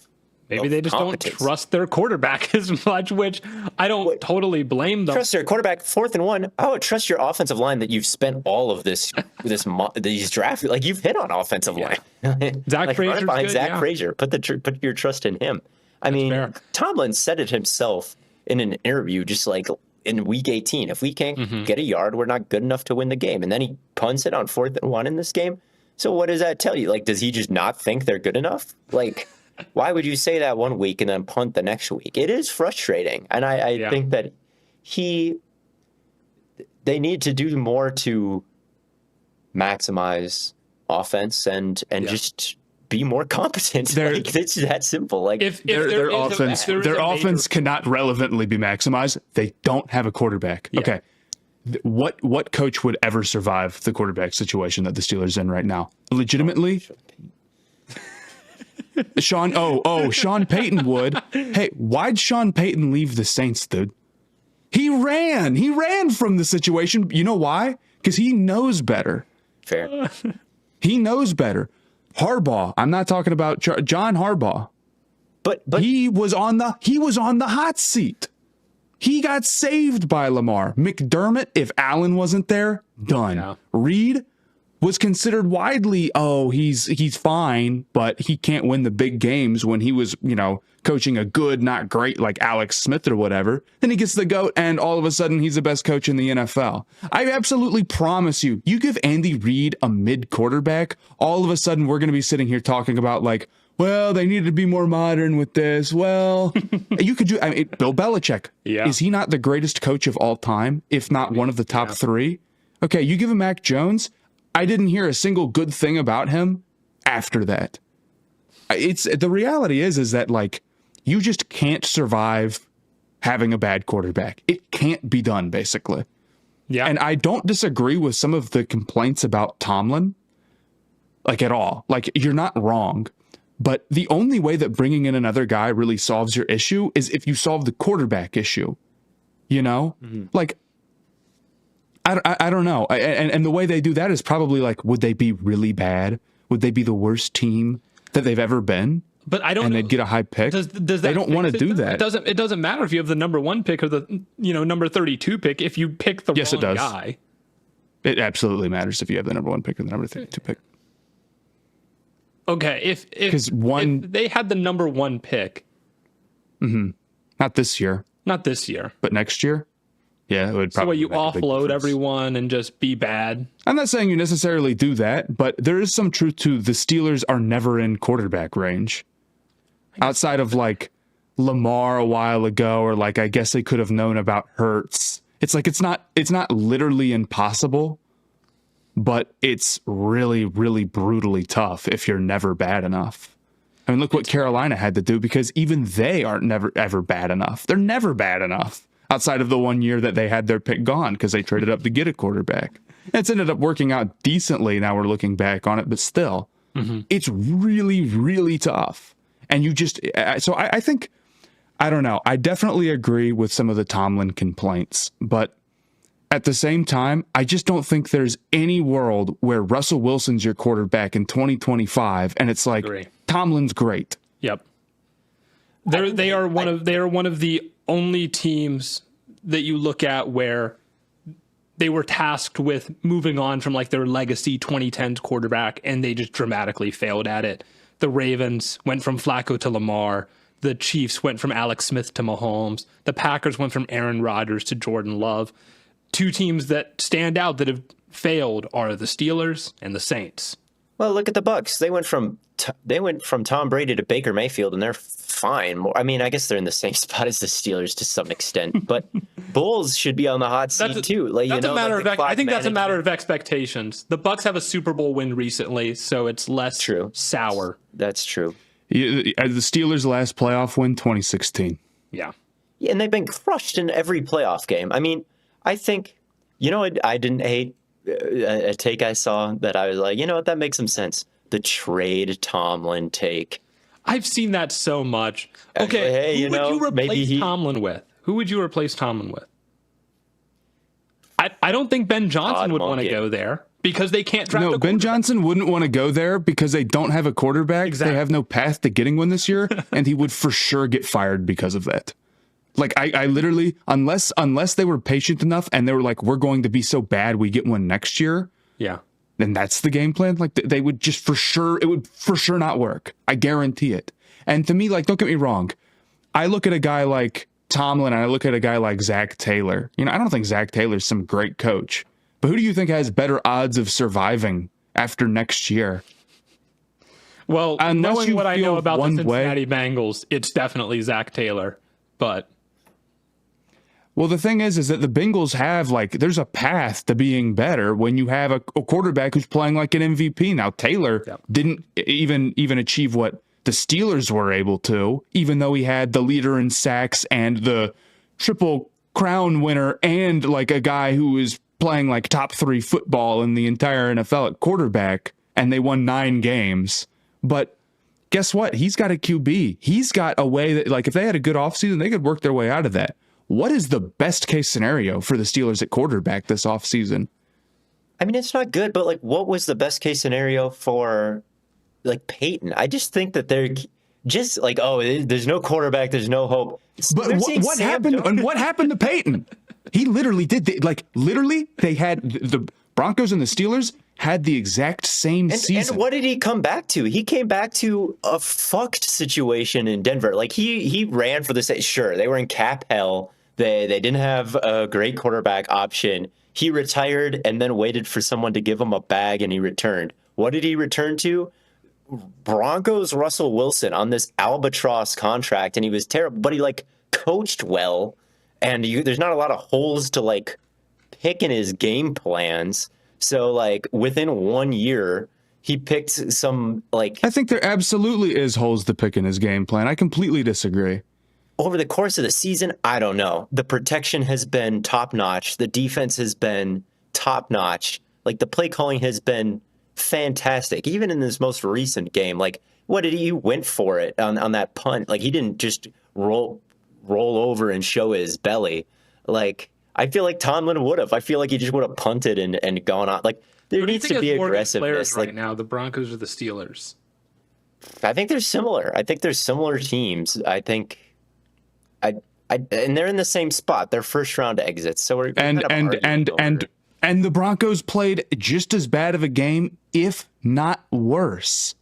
Maybe they just don't trust their quarterback as much, which I don't totally blame them. Trust their quarterback, 4th and 1. I would trust your offensive line that you've spent all of these drafts. Like, you've hit on offensive line. Zach Frazier's good. Zach Frazier. Put your trust in him. I mean, Tomlin said it himself in an interview, just like in week 18. If we can't get a yard, we're not good enough to win the game. And then he punts it on 4th and 1 in this game. So what does that tell you? Like, does he just not think they're good enough? Like, why would you say that one week and then punt the next week? It is frustrating. And I think that they need to do more to maximize offense and just be more competent. Like, it's that simple. Like, if their offense cannot relevantly be maximized. They don't have a quarterback. Yeah. Okay. What coach would ever survive the quarterback situation that the Steelers are in right now? Legitimately? Sean Payton would. Hey, why'd Sean Payton leave the Saints, dude? He ran from the situation. You know why? Because he knows better. Fair. He knows better. Harbaugh. I'm not talking about John Harbaugh. But he was on the hot seat. He got saved by Lamar. McDermott, if Allen wasn't there, done. Yeah. Reed was considered widely, he's fine, but he can't win the big games when he was, coaching a good, not great, like Alex Smith or whatever. Then he gets the GOAT, and all of a sudden he's the best coach in the NFL. I absolutely promise you give Andy Reid a mid quarterback, all of a sudden we're going to be sitting here talking about like, well, they needed to be more modern with this. Well, you could do. Bill Belichick. Yeah. Is he not the greatest coach of all time, if not one of the top three? Okay, you give him Mac Jones. I didn't hear a single good thing about him after that. The reality is that like you just can't survive having a bad quarterback. It can't be done, basically. Yeah. And I don't disagree with some of the complaints about Tomlin, like at all. Like, you're not wrong. But the only way that bringing in another guy really solves your issue is if you solve the quarterback issue, Like, I don't know. And the way they do that is probably like, would they be really bad? Would they be the worst team that they've ever been? But I don't. And they'd get a high pick. Does they don't want to do that. It doesn't matter if you have the number 1 pick or the number 32 pick. If you pick the wrong guy, it absolutely matters if you have the number 1 pick or the number 32 pick. Okay, if they had the number 1 pick, not this year, but next year, yeah, it would probably. So you offload everyone and just be bad. I'm not saying you necessarily do that, but there is some truth to the Steelers are never in quarterback range, outside of like Lamar a while ago, or like I guess they could have known about Hurts. It's like it's not literally impossible. But it's really, really brutally tough if you're never bad enough. I mean, look what Carolina had to do, because even they aren't never, ever bad enough. They're never bad enough outside of the 1 year that they had their pick gone because they traded up to get a quarterback. It's ended up working out decently. Now we're looking back on it, but still, it's really, really tough. And you just, so I think, I don't know. I definitely agree with some of the Tomlin complaints, but at the same time, I just don't think there's any world where Russell Wilson's your quarterback in 2025, and it's like Tomlin's great. Yep. They are one of the only teams that you look at where they were tasked with moving on from like their legacy 2010s quarterback, and they just dramatically failed at it. The Ravens went from Flacco to Lamar. The Chiefs went from Alex Smith to Mahomes. The Packers went from Aaron Rodgers to Jordan Love. 2 teams that stand out that have failed are the Steelers and the Saints. Well, look at the Bucs. They went from Tom Brady to Baker Mayfield, and they're fine. I mean, I guess they're in the same spot as the Steelers to some extent, but Bulls should be on the hot seat too. Like, I think that's a matter of expectations. The Bucs have a Super Bowl win recently, so it's less sour. That's true. The Steelers' last playoff win, 2016. Yeah, and they've been crushed in every playoff game. I mean, I think, I didn't hate a take I saw that I was like, that makes some sense. The trade Tomlin take. I've seen that so much. Okay, hey, who would you replace Tomlin with? Who would you replace Tomlin with? I don't think Ben Johnson would want to go there because they can't draft a quarterback. Ben Johnson wouldn't want to go there because they don't have a quarterback. Exactly. They have no path to getting one this year, and he would for sure get fired because of that. Like, I literally, unless they were patient enough and they were like, we're going to be so bad we get one next year. Yeah. Then that's the game plan. Like, they would just it would for sure not work. I guarantee it. And to me, like, don't get me wrong. I look at a guy like Tomlin and I look at a guy like Zach Taylor, I don't think Zach Taylor's some great coach, but who do you think has better odds of surviving after next year? Well, Unless knowing you what I know feel about the one Cincinnati Bengals, it's definitely Zach Taylor. But well, the thing is that the Bengals have there's a path to being better when you have a quarterback who's playing like an MVP. Now Taylor didn't even achieve what the Steelers were able to, even though he had the leader in sacks and the Triple Crown winner and a guy who was playing top 3 football in the entire NFL at quarterback, and they won 9 games. But guess what? He's got a QB. He's got a way that if they had a good offseason, they could work their way out of that. What is the best case scenario for the Steelers at quarterback this offseason? I mean, it's not good, but what was the best case scenario for Peyton? I just think that they're just there's no quarterback, there's no hope. But what happened? And what happened to Peyton? He literally did. They had the Broncos and the Steelers had the exact same season. And what did he come back to? He came back to a fucked situation in Denver. He ran for the state. Sure, they were in cap hell. They didn't have a great quarterback option. He retired and then waited for someone to give him a bag, and he returned. What did he return to? Broncos Russell Wilson on this albatross contract, and he was terrible, but he coached well, and there's not a lot of holes to pick in his game plans. So within 1 year, he picked some I think there absolutely is holes to pick in his game plan. I completely disagree. Over the course of the season, I don't know. The protection has been top notch. The defense has been top notch. The play calling has been fantastic. Even in this most recent game, what did he went for it on that punt? He didn't just roll over and show his belly. I feel like Tomlin would have. I feel like he just would have punted and gone on. There needs to be aggressiveness. Right now, the Broncos or the Steelers? I think they're similar. I think they're similar teams. I think, and they're in the same spot. They're first round exits. So we're and the Broncos played just as bad of a game, if not worse.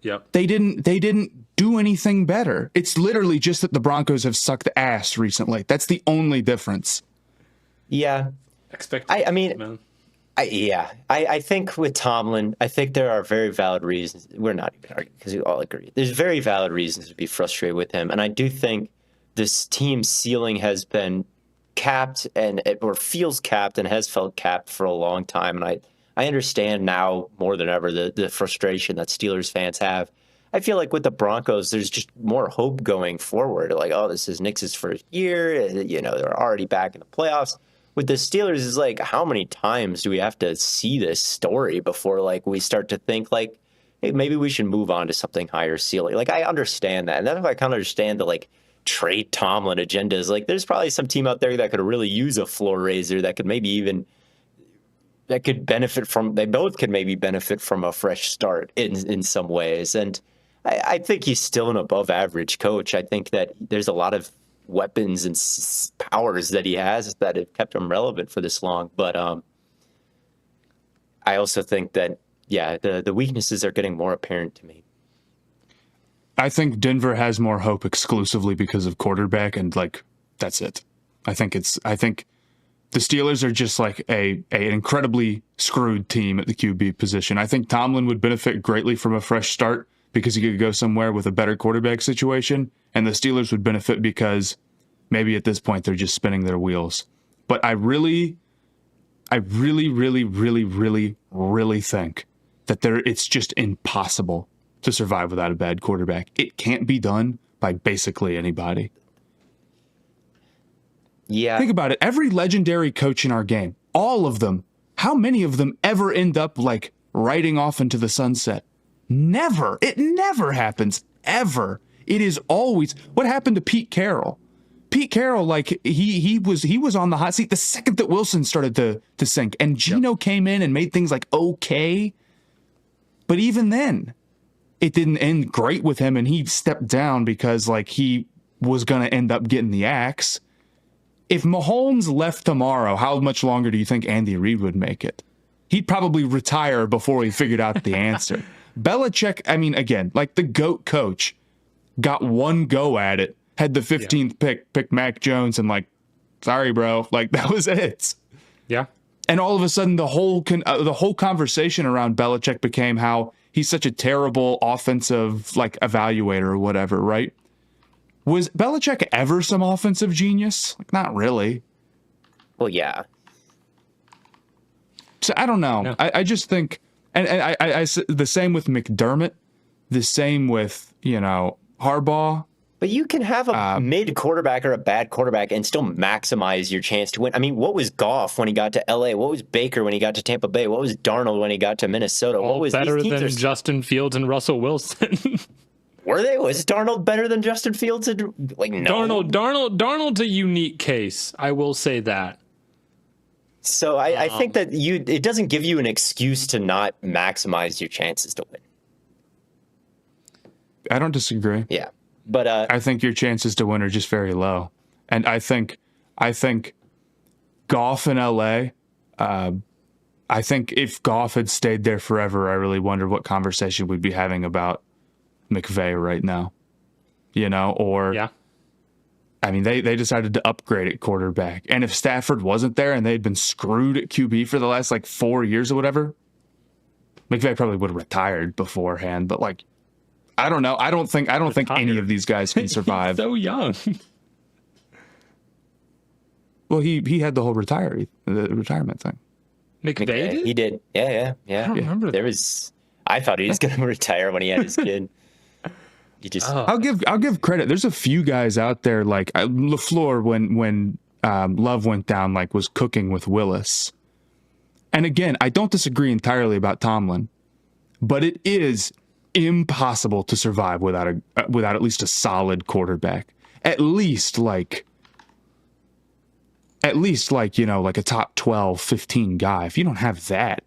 Yep. They didn't do anything better. It's literally just that the Broncos have sucked ass recently. That's the only difference. Yeah. I think with Tomlin, I think there are very valid reasons. We're not even arguing because we all agree. There's very valid reasons to be frustrated with him. And I do think this team's ceiling has been capped or feels capped and has felt capped for a long time. And I understand now more than ever the frustration that Steelers fans have. I feel like with the Broncos, there's just more hope going forward. This is Nick's first year. They're already back in the playoffs. With the Steelers, is how many times do we have to see this story before we start to think hey, maybe we should move on to something higher ceiling. I understand that. And that's why I kind of understand the trade Tomlin agendas. There's probably some team out there that could really use a floor raiser that could maybe even they both could maybe benefit from a fresh start in some ways. And I think he's still an above average coach. I think that there's a lot of weapons and powers that he has that have kept him relevant for this long. But I also think that, the weaknesses are getting more apparent to me. I think Denver has more hope exclusively because of quarterback, and that's it. I think the Steelers are just an incredibly screwed team at the QB position. I think Tomlin would benefit greatly from a fresh start because he could go somewhere with a better quarterback situation, and the Steelers would benefit because maybe at this point they're just spinning their wheels. But I really, really, really, really, really think that it's just impossible to survive without a bad quarterback. It can't be done by basically anybody. Yeah. Think about it. Every legendary coach in our game, all of them, how many of them ever end up riding off into the sunset? Never. It never happens. Ever. It is always what happened to Pete Carroll. Pete Carroll, he was on the hot seat the second that Wilson started to sink, and Geno came in and made things okay. But even then, it didn't end great with him, and he stepped down because he was going to end up getting the axe. If Mahomes left tomorrow, how much longer do you think Andy Reid would make it? He'd probably retire before he figured out the answer. Belichick, again, the GOAT coach got one go at it, had the 15th pick Mac Jones, and like, sorry, bro, like that was it. Yeah. And all of a sudden, the whole conversation around Belichick became how he's such a terrible offensive like evaluator or whatever, right? Was Belichick ever some offensive genius? Like, not really. Well, yeah. So I don't know. No. I just think, and I the same with McDermott, the same with Harbaugh. But you can have a mid quarterback or a bad quarterback and still maximize your chance to win. I mean, what was Goff when he got to LA? What was Baker when he got to Tampa Bay? What was Darnold when he got to Minnesota? What was better these teams than Justin Fields and Russell Wilson? Were they? Was Darnold better than Justin Fields? Like, no. Darnold's a unique case. I will say that. So I think that it doesn't give you an excuse to not maximize your chances to win. I don't disagree. Yeah. But I think your chances to win are just very low. And I think Goff in LA, I think if Goff had stayed there forever, I really wonder what conversation we'd be having about McVay right now. Or yeah. I mean, they decided to upgrade at quarterback. And if Stafford wasn't there and they'd been screwed at QB for the last 4 years or whatever, McVay probably would have retired beforehand. But I don't know. I don't think any of these guys can survive. He's so young. Well, he had the whole retirement thing. McVay did? He did. Yeah. I don't remember that. I thought he was going to retire when he had his kid. He just. I'll give credit. There's a few guys out there like LaFleur when Love went down, was cooking with Willis. And again, I don't disagree entirely about Tomlin, but it is impossible to survive without at least a solid quarterback. At least like a top 12, 15 guy. If you don't have that,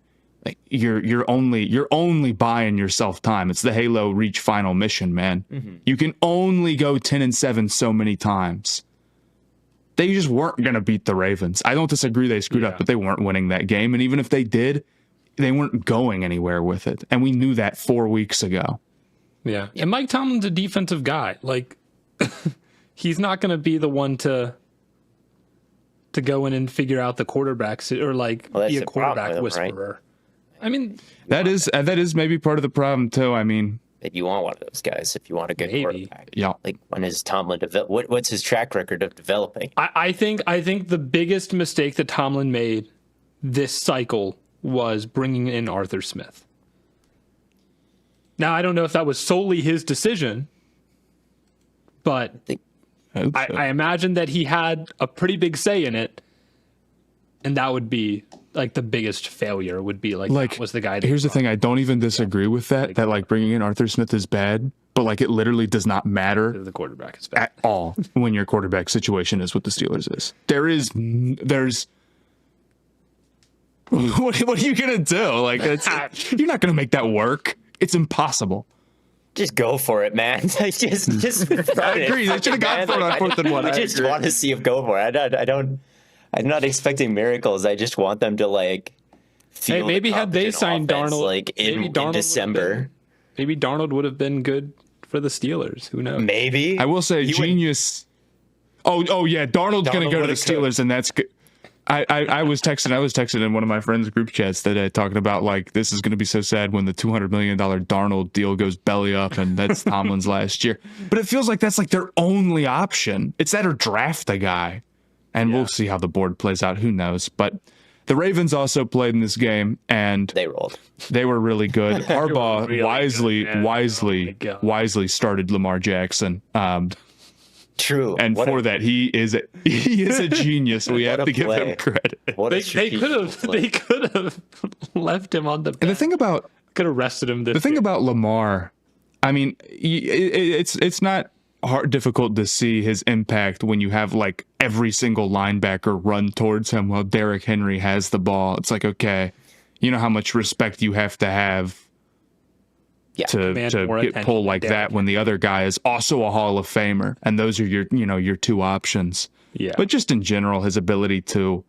you're only buying yourself time. It's the Halo Reach final mission, man. Mm-hmm. You can only go 10-7 so many times. They just weren't going to beat the Ravens. I don't disagree they screwed up, but they weren't winning that game. And even if they did, they weren't going anywhere with it. And we knew that 4 weeks ago. Yeah. And Mike Tomlin's a defensive guy. He's not going to be the one to go in and figure out the quarterbacks or be a quarterback whisperer. Right? I mean, that is maybe part of the problem too. I mean, you want one of those guys if you want a good quarterback. Yeah. When is Tomlin what's his track record of developing? I think the biggest mistake that Tomlin made this cycle was bringing in Arthur Smith. Now, I don't know if that was solely his decision, but I imagine that he had a pretty big say in it, and that would be the biggest failure would be that was the guy. Here's the thing. I don't even disagree with that bringing in Arthur Smith is bad, but it literally does not matter. The quarterback is bad at all when your quarterback situation is what the Steelers is. There's what are you going to do? You're not going to make that work. It's impossible. Just go for it, man. just I agree. They should have gone for it on 4th and 1. I just want to see him go for it. I'm not expecting miracles. I just want them to feel. Hey, maybe had they signed Darnold in December, maybe Darnold would have been good for the Steelers. Who knows? Maybe. I will say genius. Oh yeah, Darnold's going to go to the Steelers, and that's good. I was texting in one of my friends' group chats today talking about this is going to be so sad when the $200 million Darnold deal goes belly up, and that's Tomlin's last year. But it feels like that's their only option. It's that or draft a guy. And we'll see how the board plays out. Who knows? But the Ravens also played in this game, and they rolled. They were really good. Harbaugh really wisely started Lamar Jackson. True. And that he is a genius. We have to give him credit. They could have left him on the bench. And the thing about could have rested him. The thing about Lamar, I mean, it's not difficult to see his impact when you have every single linebacker run towards him while Derrick Henry has the ball. It's okay, you know how much respect you have to have to get pulled like that when the other guy is also a Hall of Famer, and those are your two options. Yeah. But just in general, his ability to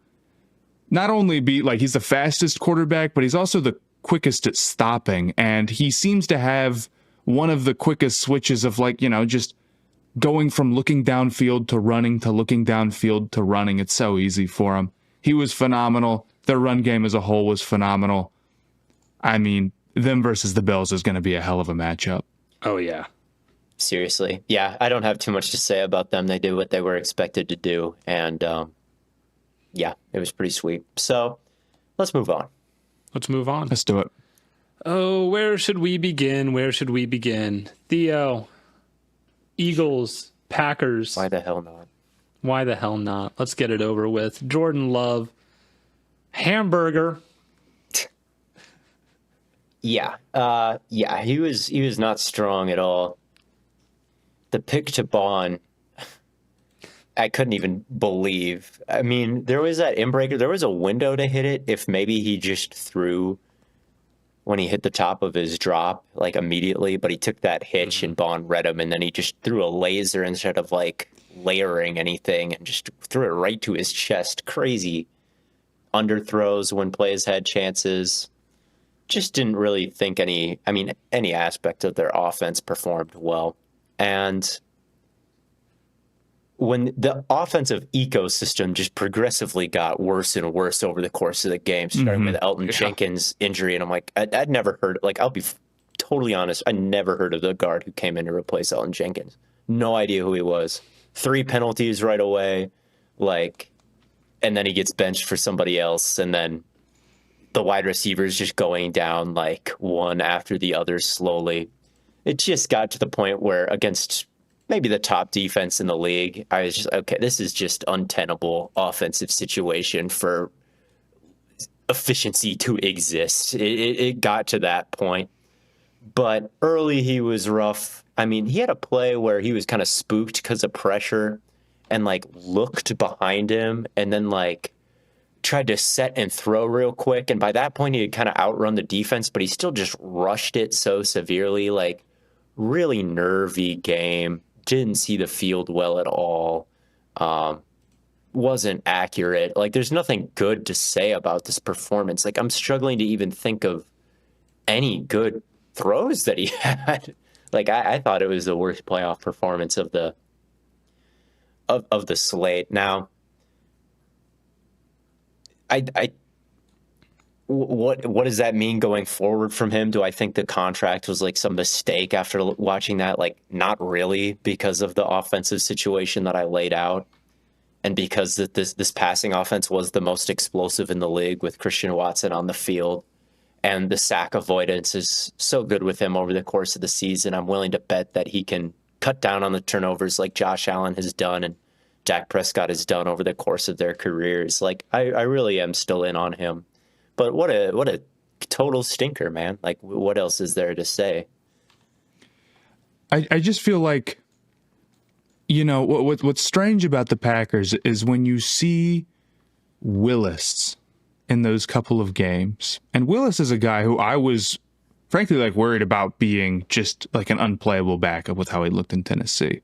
not only be he's the fastest quarterback, but he's also the quickest at stopping, and he seems to have one of the quickest switches of just going from looking downfield to running to looking downfield to running. It's so easy for him. He was phenomenal. Their run game as a whole was phenomenal. I mean, them versus the Bills is going to be a hell of a matchup. Oh, yeah. Seriously. Yeah, I don't have too much to say about them. They did what they were expected to do. And yeah, it was pretty sweet. So let's move on. Let's move on. Let's do it. Oh, where should we begin? Where should we begin? Theo, Eagles, Packers. Why the hell not? Why the hell not? Let's get it over with. Jordan Love, hamburger. Yeah. He was not strong at all. The pick to Bond, I couldn't even believe. I mean, there was that inbreaker. There was a window to hit it if maybe he just threw when he hit the top of his drop, like immediately, but he took that hitch and Bond read him, and then he just threw a laser instead of like layering anything and just threw it right to his chest. Crazy underthrows when plays had chances. Just didn't really think any aspect of their offense performed well. And when the offensive ecosystem just progressively got worse and worse over the course of the game, starting with Elton Jenkins' injury, and I'm like, I'd never heard, like, I'll be totally honest, I never heard of the guard who came in to replace Elton Jenkins. No idea who he was. 3 penalties right away, like, and then he gets benched for somebody else, and then the wide receivers just going down like one after the other slowly. It just got to the point where against maybe the top defense in the league, I was just, okay, this is just untenable offensive situation for efficiency to exist. It got to that point. But early he was rough. I mean, he had a play where he was kind of spooked because of pressure and like looked behind him and then like tried to set and throw real quick. And by that point, he had kind of outrun the defense, but he still just rushed it so severely. Like, really nervy game. Didn't see the field well at all. Wasn't accurate. Like, there's nothing good to say about this performance. Like, I'm struggling to even think of any good throws that he had. Like, I thought it was the worst playoff performance of the slate. Now, what does that mean going forward from him? Do I think the contract was like some mistake after watching that? Like, not really, because of the offensive situation that I laid out, and because this passing offense was the most explosive in the league with Christian Watson on the field, and the sack avoidance is so good with him over the course of the season. I'm willing to bet that he can cut down on the turnovers like Josh Allen has done and Dak Prescott has done over the course of their careers. Like, I really am still in on him. But what a total stinker, man. Like, what else is there to say? I just feel like, you know, what's strange about the Packers is when you see Willis in those couple of games. And Willis is a guy who I was, frankly, like worried about being just like an unplayable backup with how he looked in Tennessee.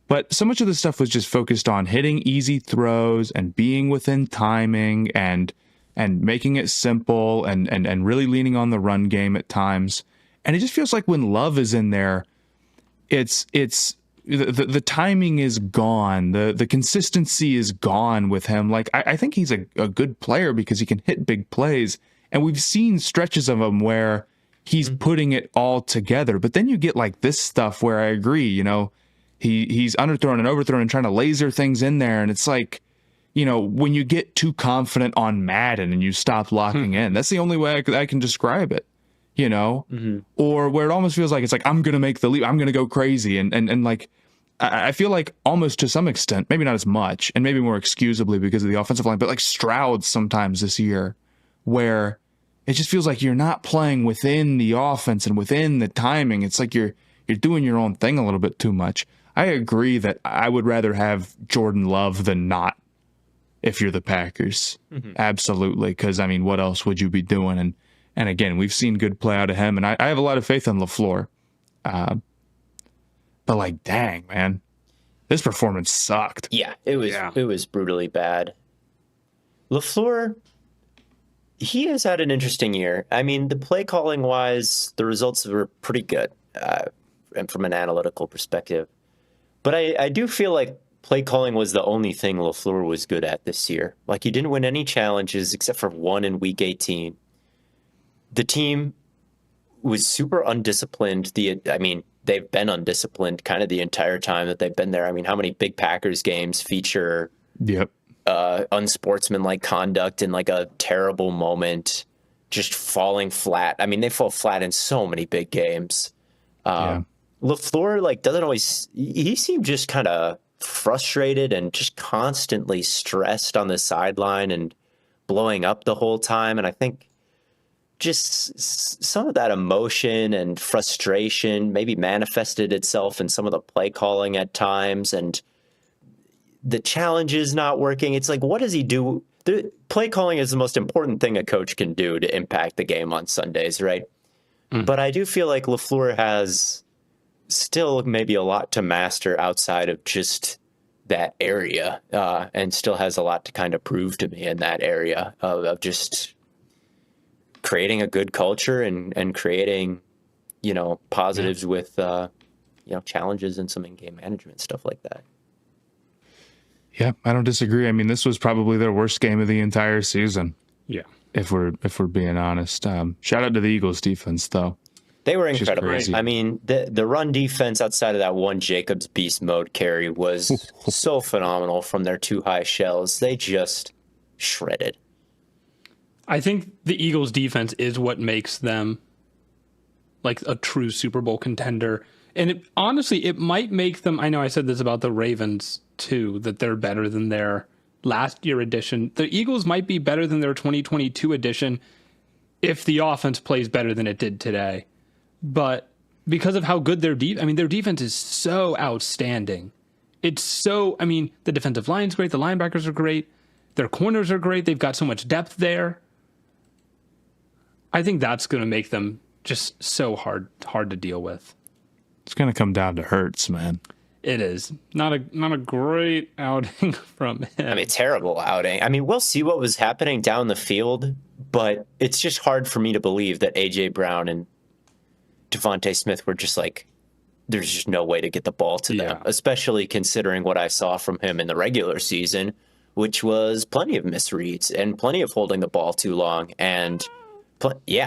But so much of the stuff was just focused on hitting easy throws and being within timing and making it simple and really leaning on the run game at times. And it just feels like when Love is in there, it's the timing is gone. The consistency is gone with him. Like, I think he's a good player because he can hit big plays. And we've seen stretches of him where he's putting it all together. But then you get like this stuff where I agree, you know, he's underthrown and overthrown and trying to laser things in there. And it's like, you know, when you get too confident on Madden and you stop locking in, that's the only way I can describe it, you know, or where it almost feels like it's like, I'm going to make the leap. I'm going to go crazy. And like, I feel like almost to some extent, maybe not as much and maybe more excusably because of the offensive line, but like Stroud sometimes this year where it just feels like you're not playing within the offense and within the timing. It's like you're doing your own thing a little bit too much. I agree that I would rather have Jordan Love than not if you're the Packers. Absolutely. Because, I mean, what else would you be doing? And again, we've seen good play out of him, and I have a lot of faith in LaFleur. But, like, dang, man, this performance sucked. Yeah, it was brutally bad. LaFleur, he has had an interesting year. I mean, the play calling wise, the results were pretty good and from an analytical perspective. But I do feel like play calling was the only thing LaFleur was good at this year. Like, he didn't win any challenges except for one in week 18. The team was super undisciplined. They've been undisciplined kind of the entire time that they've been there. I mean, how many big Packers games feature unsportsmanlike conduct in like a terrible moment, just falling flat? I mean, they fall flat in so many big games. LaFleur, like, doesn't always, he seemed just kind of frustrated and just constantly stressed on the sideline and blowing up the whole time. And I think just some of that emotion and frustration maybe manifested itself in some of the play calling at times, and the challenges not working. It's like, what does he do? The play calling is the most important thing a coach can do to impact the game on Sundays, right? But I do feel like LaFleur has still maybe a lot to master outside of just that area, and still has a lot to kind of prove to me in that area of just creating a good culture and creating, positives with, challenges and some in-game management, stuff like that. Yeah, I don't disagree. I mean, this was probably their worst game of the entire season. Yeah. If we're being honest. Shout out to the Eagles defense, though. They were incredible. I mean, the run defense outside of that one Jacobs beast mode carry was so phenomenal from their two high shells. They just shredded. I think the Eagles defense is what makes them like a true Super Bowl contender. And honestly, it might make them, I know I said this about the Ravens too, that they're better than their last year edition. The Eagles might be better than their 2022 edition if the offense plays better than it did today. But because of how good their defense is so outstanding. The defensive line's great. The linebackers are great. Their corners are great. They've got so much depth there. I think that's going to make them just so hard to deal with. It's going to come down to Hurts, man. It is not a great outing from him. I mean, terrible outing. I mean, we'll see what was happening down the field, but it's just hard for me to believe that A.J. Brown and Devontae Smith were just like, there's just no way to get the ball to them, especially considering what I saw from him in the regular season, which was plenty of misreads and plenty of holding the ball too long and plenty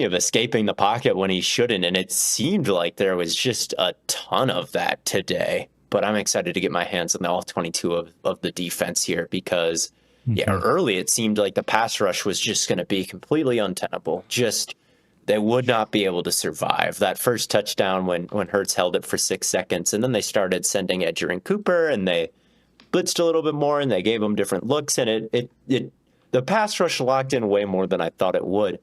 of escaping the pocket when he shouldn't. And it seemed like there was just a ton of that today. But I'm excited to get my hands on the all 22 of the defense here because, early it seemed like the pass rush was just going to be completely untenable. They would not be able to survive. That first touchdown when Hurts held it for 6 seconds, and then they started sending Edger and Cooper, and they blitzed a little bit more, and they gave them different looks, and the pass rush locked in way more than I thought it would.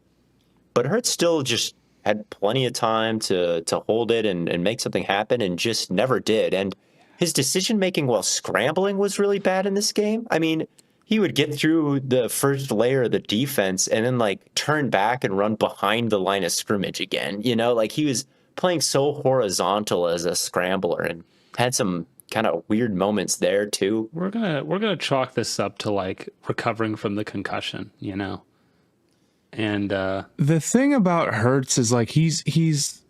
But Hurts still just had plenty of time to hold it and make something happen, and just never did. And his decision-making while scrambling was really bad in this game. I mean, he would get through the first layer of the defense and then, like, turn back and run behind the line of scrimmage again. Like, he was playing so horizontal as a scrambler and had some kind of weird moments there, too. We're gonna chalk this up to, like, recovering from the concussion, And the thing about Hurts is like he's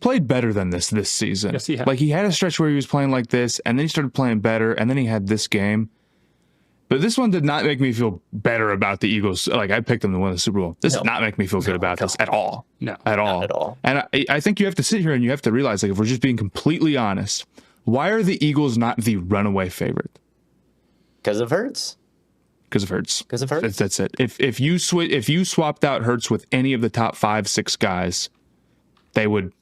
played better than this season. Yes, he has. Like he had a stretch where he was playing like this, and then he started playing better, and then he had this game. But this one did not make me feel better about the Eagles. Like I picked them to win the Super Bowl. This did not make me feel good about this at all. No, at all. Not at all. And I think you have to sit here and you have to realize, like, if we're just being completely honest, why are the Eagles not the runaway favorite? Because of Hurts. Because of Hurts. Because of Hurts. That's it. If you swapped out Hurts with any of the top 5-6 guys, they would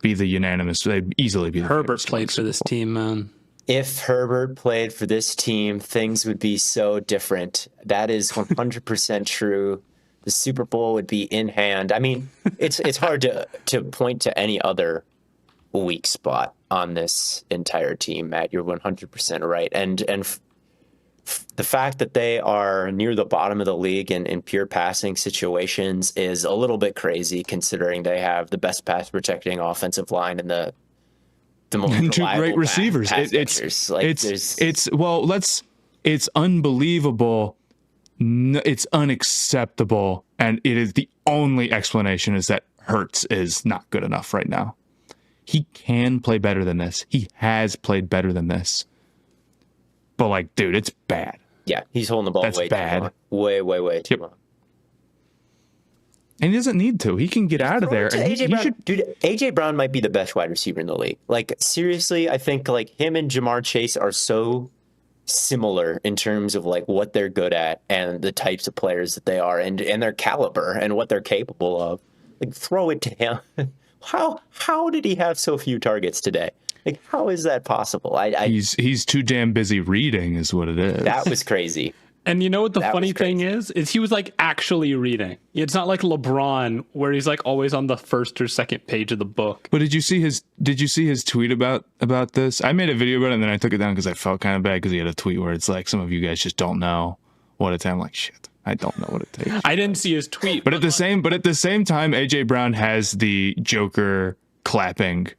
be the unanimous. They'd easily be the Herbert played for this team, man. If Herbert played for this team, things would be so different. That is 100% true. The Super Bowl would be in hand. I mean, it's hard to point to any other weak spot on this entire team, Matt. You're 100% right. And the fact that they are near the bottom of the league in pure passing situations is a little bit crazy, considering they have the best pass protecting offensive line and the most and two reliable great receivers. It's unbelievable. It's unacceptable. And it is the only explanation is that Hurts is not good enough right now. he can play better than this. He has played better than this. But, like, dude, it's bad. Yeah, he's holding the ball That's way bad. too long. Way too long. And he doesn't need to. He can get out of there. And AJ Brown, dude, AJ Brown might be the best wide receiver in the league. Like, seriously, I think like him and Jamar Chase are so similar in terms of like what they're good at and the types of players that they are and their caliber and what they're capable of. Like, throw it to him. How did he have so few targets today? Like, how is that possible? He's too damn busy reading is what it is. That was crazy. And you know what the funny thing is he was like actually reading. It's not like LeBron where he's like always on the first or second page of the book. But did you see his tweet about this? I made a video about it and then I took it down because I felt kind of bad because he had a tweet where it's like, some of you guys just don't know what it's. I'm like, shit, I don't know what it takes. I didn't see his tweet. But at the same time, AJ Brown has the Joker clapping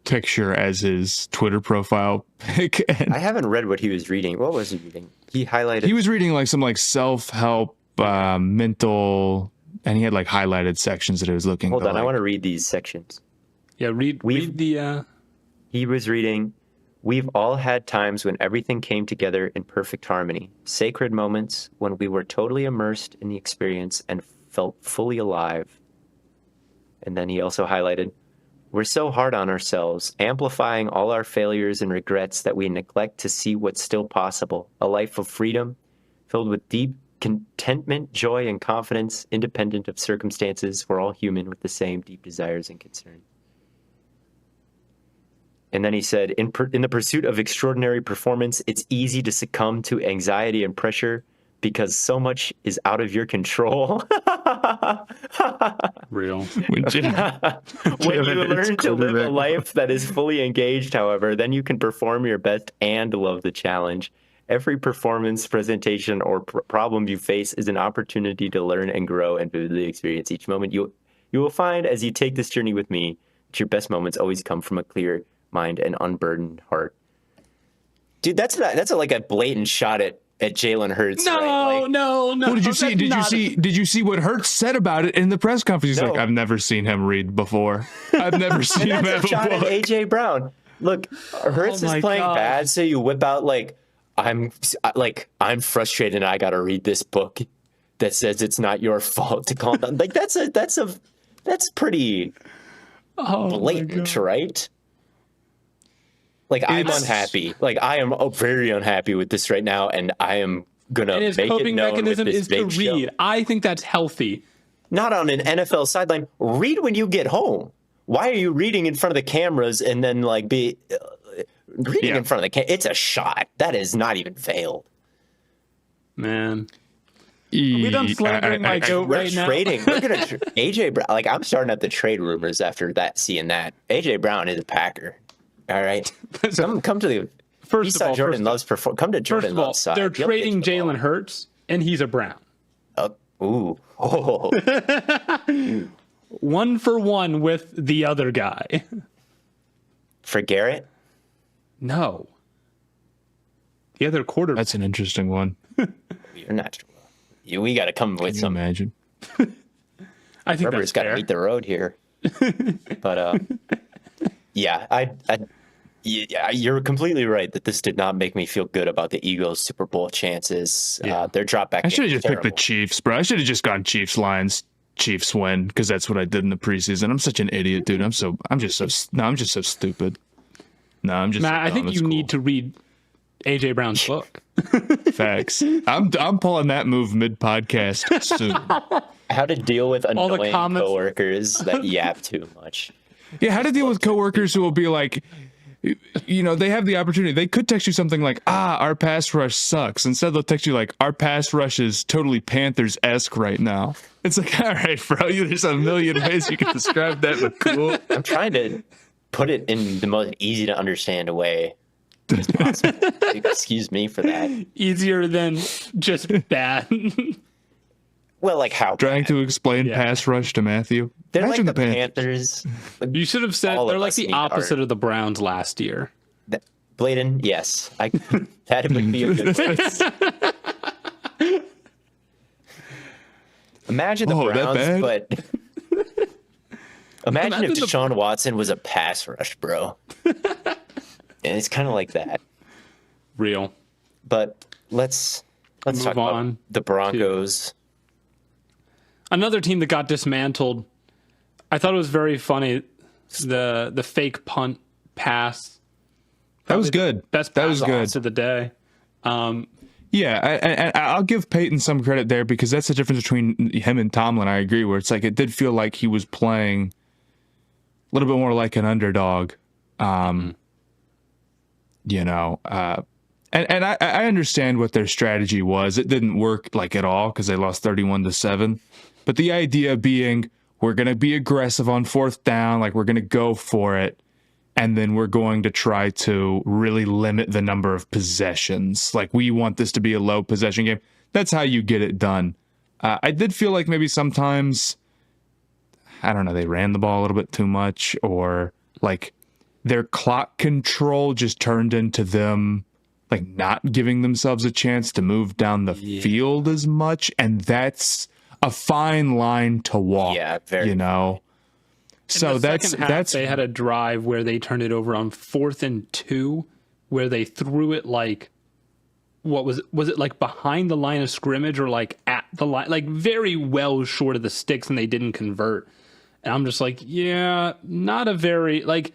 picture as his Twitter profile pic. And I haven't read what he was reading. What was he reading? He was reading like some like self-help, mental, and he had like highlighted sections that he was looking. Hold on, like, I want to read these sections. Yeah, read the. He was reading. We've all had times when everything came together in perfect harmony. Sacred moments when we were totally immersed in the experience and felt fully alive. And then he also highlighted, we're so hard on ourselves, amplifying all our failures and regrets that we neglect to see what's still possible. A life of freedom, filled with deep contentment, joy, and confidence, independent of circumstances. We're all human with the same deep desires and concerns. And then he said, in the pursuit of extraordinary performance, it's easy to succumb to anxiety and pressure because so much is out of your control. Real. When you learn to live a life that is fully engaged, however, then you can perform your best and love the challenge. Every performance, presentation, or problem you face is an opportunity to learn and grow and vividly experience each moment. You will find as you take this journey with me that your best moments always come from a clear mind and unburdened heart. Dude, that's like a blatant shot at Jalen Hurts. No, right? Like, no. What did you see? Did you see what Hurts said about it in the press conference? He's like, I've never seen him read before. I've never seen him have a shot at book. AJ Brown. Look, Hurts is playing bad, so you whip out like I'm frustrated and I got to read this book that says it's not your fault to calm down. Like that's pretty blatant, right? Like, I'm unhappy. Like, I am very unhappy with this right now, and I am gonna and his make coping it known mechanism with this is to big read. show. I think that's healthy. Not on an NFL sideline. Read when you get home. Why are you reading in front of the cameras and then like reading in front of the camera? It's a shot. That is not even veiled. Man. Are we done slandering my goat right now? We're gonna AJ Brown. Like, I'm starting up the trade rumors after seeing that. AJ Brown is a Packer. All right, come to the First of all, Jordan Love's perform. Come to Jordan Love's side. They're trading Jalen Hurts, and he's a Brown. Oh. 1 for 1 with the other guy. For Garrett? No. The other quarterback. That's an interesting one. You're not. We got to come with some. Imagine. I think Herbert's got to meet the road here. But yeah, you're completely right that this did not make me feel good about the Eagles' Super Bowl chances. Yeah. Their drop back. I should have just terrible. picked the Chiefs, bro. I should have just gone Chiefs Lions. Chiefs win because that's what I did in the preseason. I'm such an idiot, dude. I'm just so stupid. No, I'm just. Matt, I think you need to read AJ Brown's book. Facts. I'm pulling that move mid podcast soon. How to deal with annoying comments. coworkers that yap too much. Yeah, how to deal with coworkers who will be like, you know, they have the opportunity. They could text you something like, our pass rush sucks. Instead, they'll text you like, our pass rush is totally Panthers-esque right now. It's like, all right, bro, there's a million ways you can describe that, but cool. I'm trying to put it in the most easy to understand way as possible. Excuse me for that. Easier than just bad. Well, like how? Trying to explain pass rush to Matthew. They're Imagine like the Panthers. You should have said All of they're like us the need opposite art. of the Browns last year. Blaiden, yes. That would be a good one. Imagine the that Browns, bad? but Imagine if Deshaun Watson was a pass rush, bro. And it's kind of like that. Real. But let's talk about the Broncos. Another team that got dismantled. I thought it was very funny. The fake punt pass. That was good. Best pass of the day. Yeah, I'll give Peyton some credit there because that's the difference between him and Tomlin. I agree, where it's like it did feel like he was playing a little bit more like an underdog. You know, and I understand what their strategy was. It didn't work like at all because they lost 31-7. But the idea being we're going to be aggressive on fourth down, like we're going to go for it. And then we're going to try to really limit the number of possessions. Like, we want this to be a low possession game. That's how you get it done. I did feel like maybe sometimes, I don't know, they ran the ball a little bit too much, or like their clock control just turned into them like not giving themselves a chance to move down the field as much. And that's a fine line to walk, you know? So that's they had a drive where they turned it over on 4th and 2, where they threw it like, what was it like behind the line of scrimmage or like at the line, like very well short of the sticks, and they didn't convert. And I'm just like, yeah, not a very, like,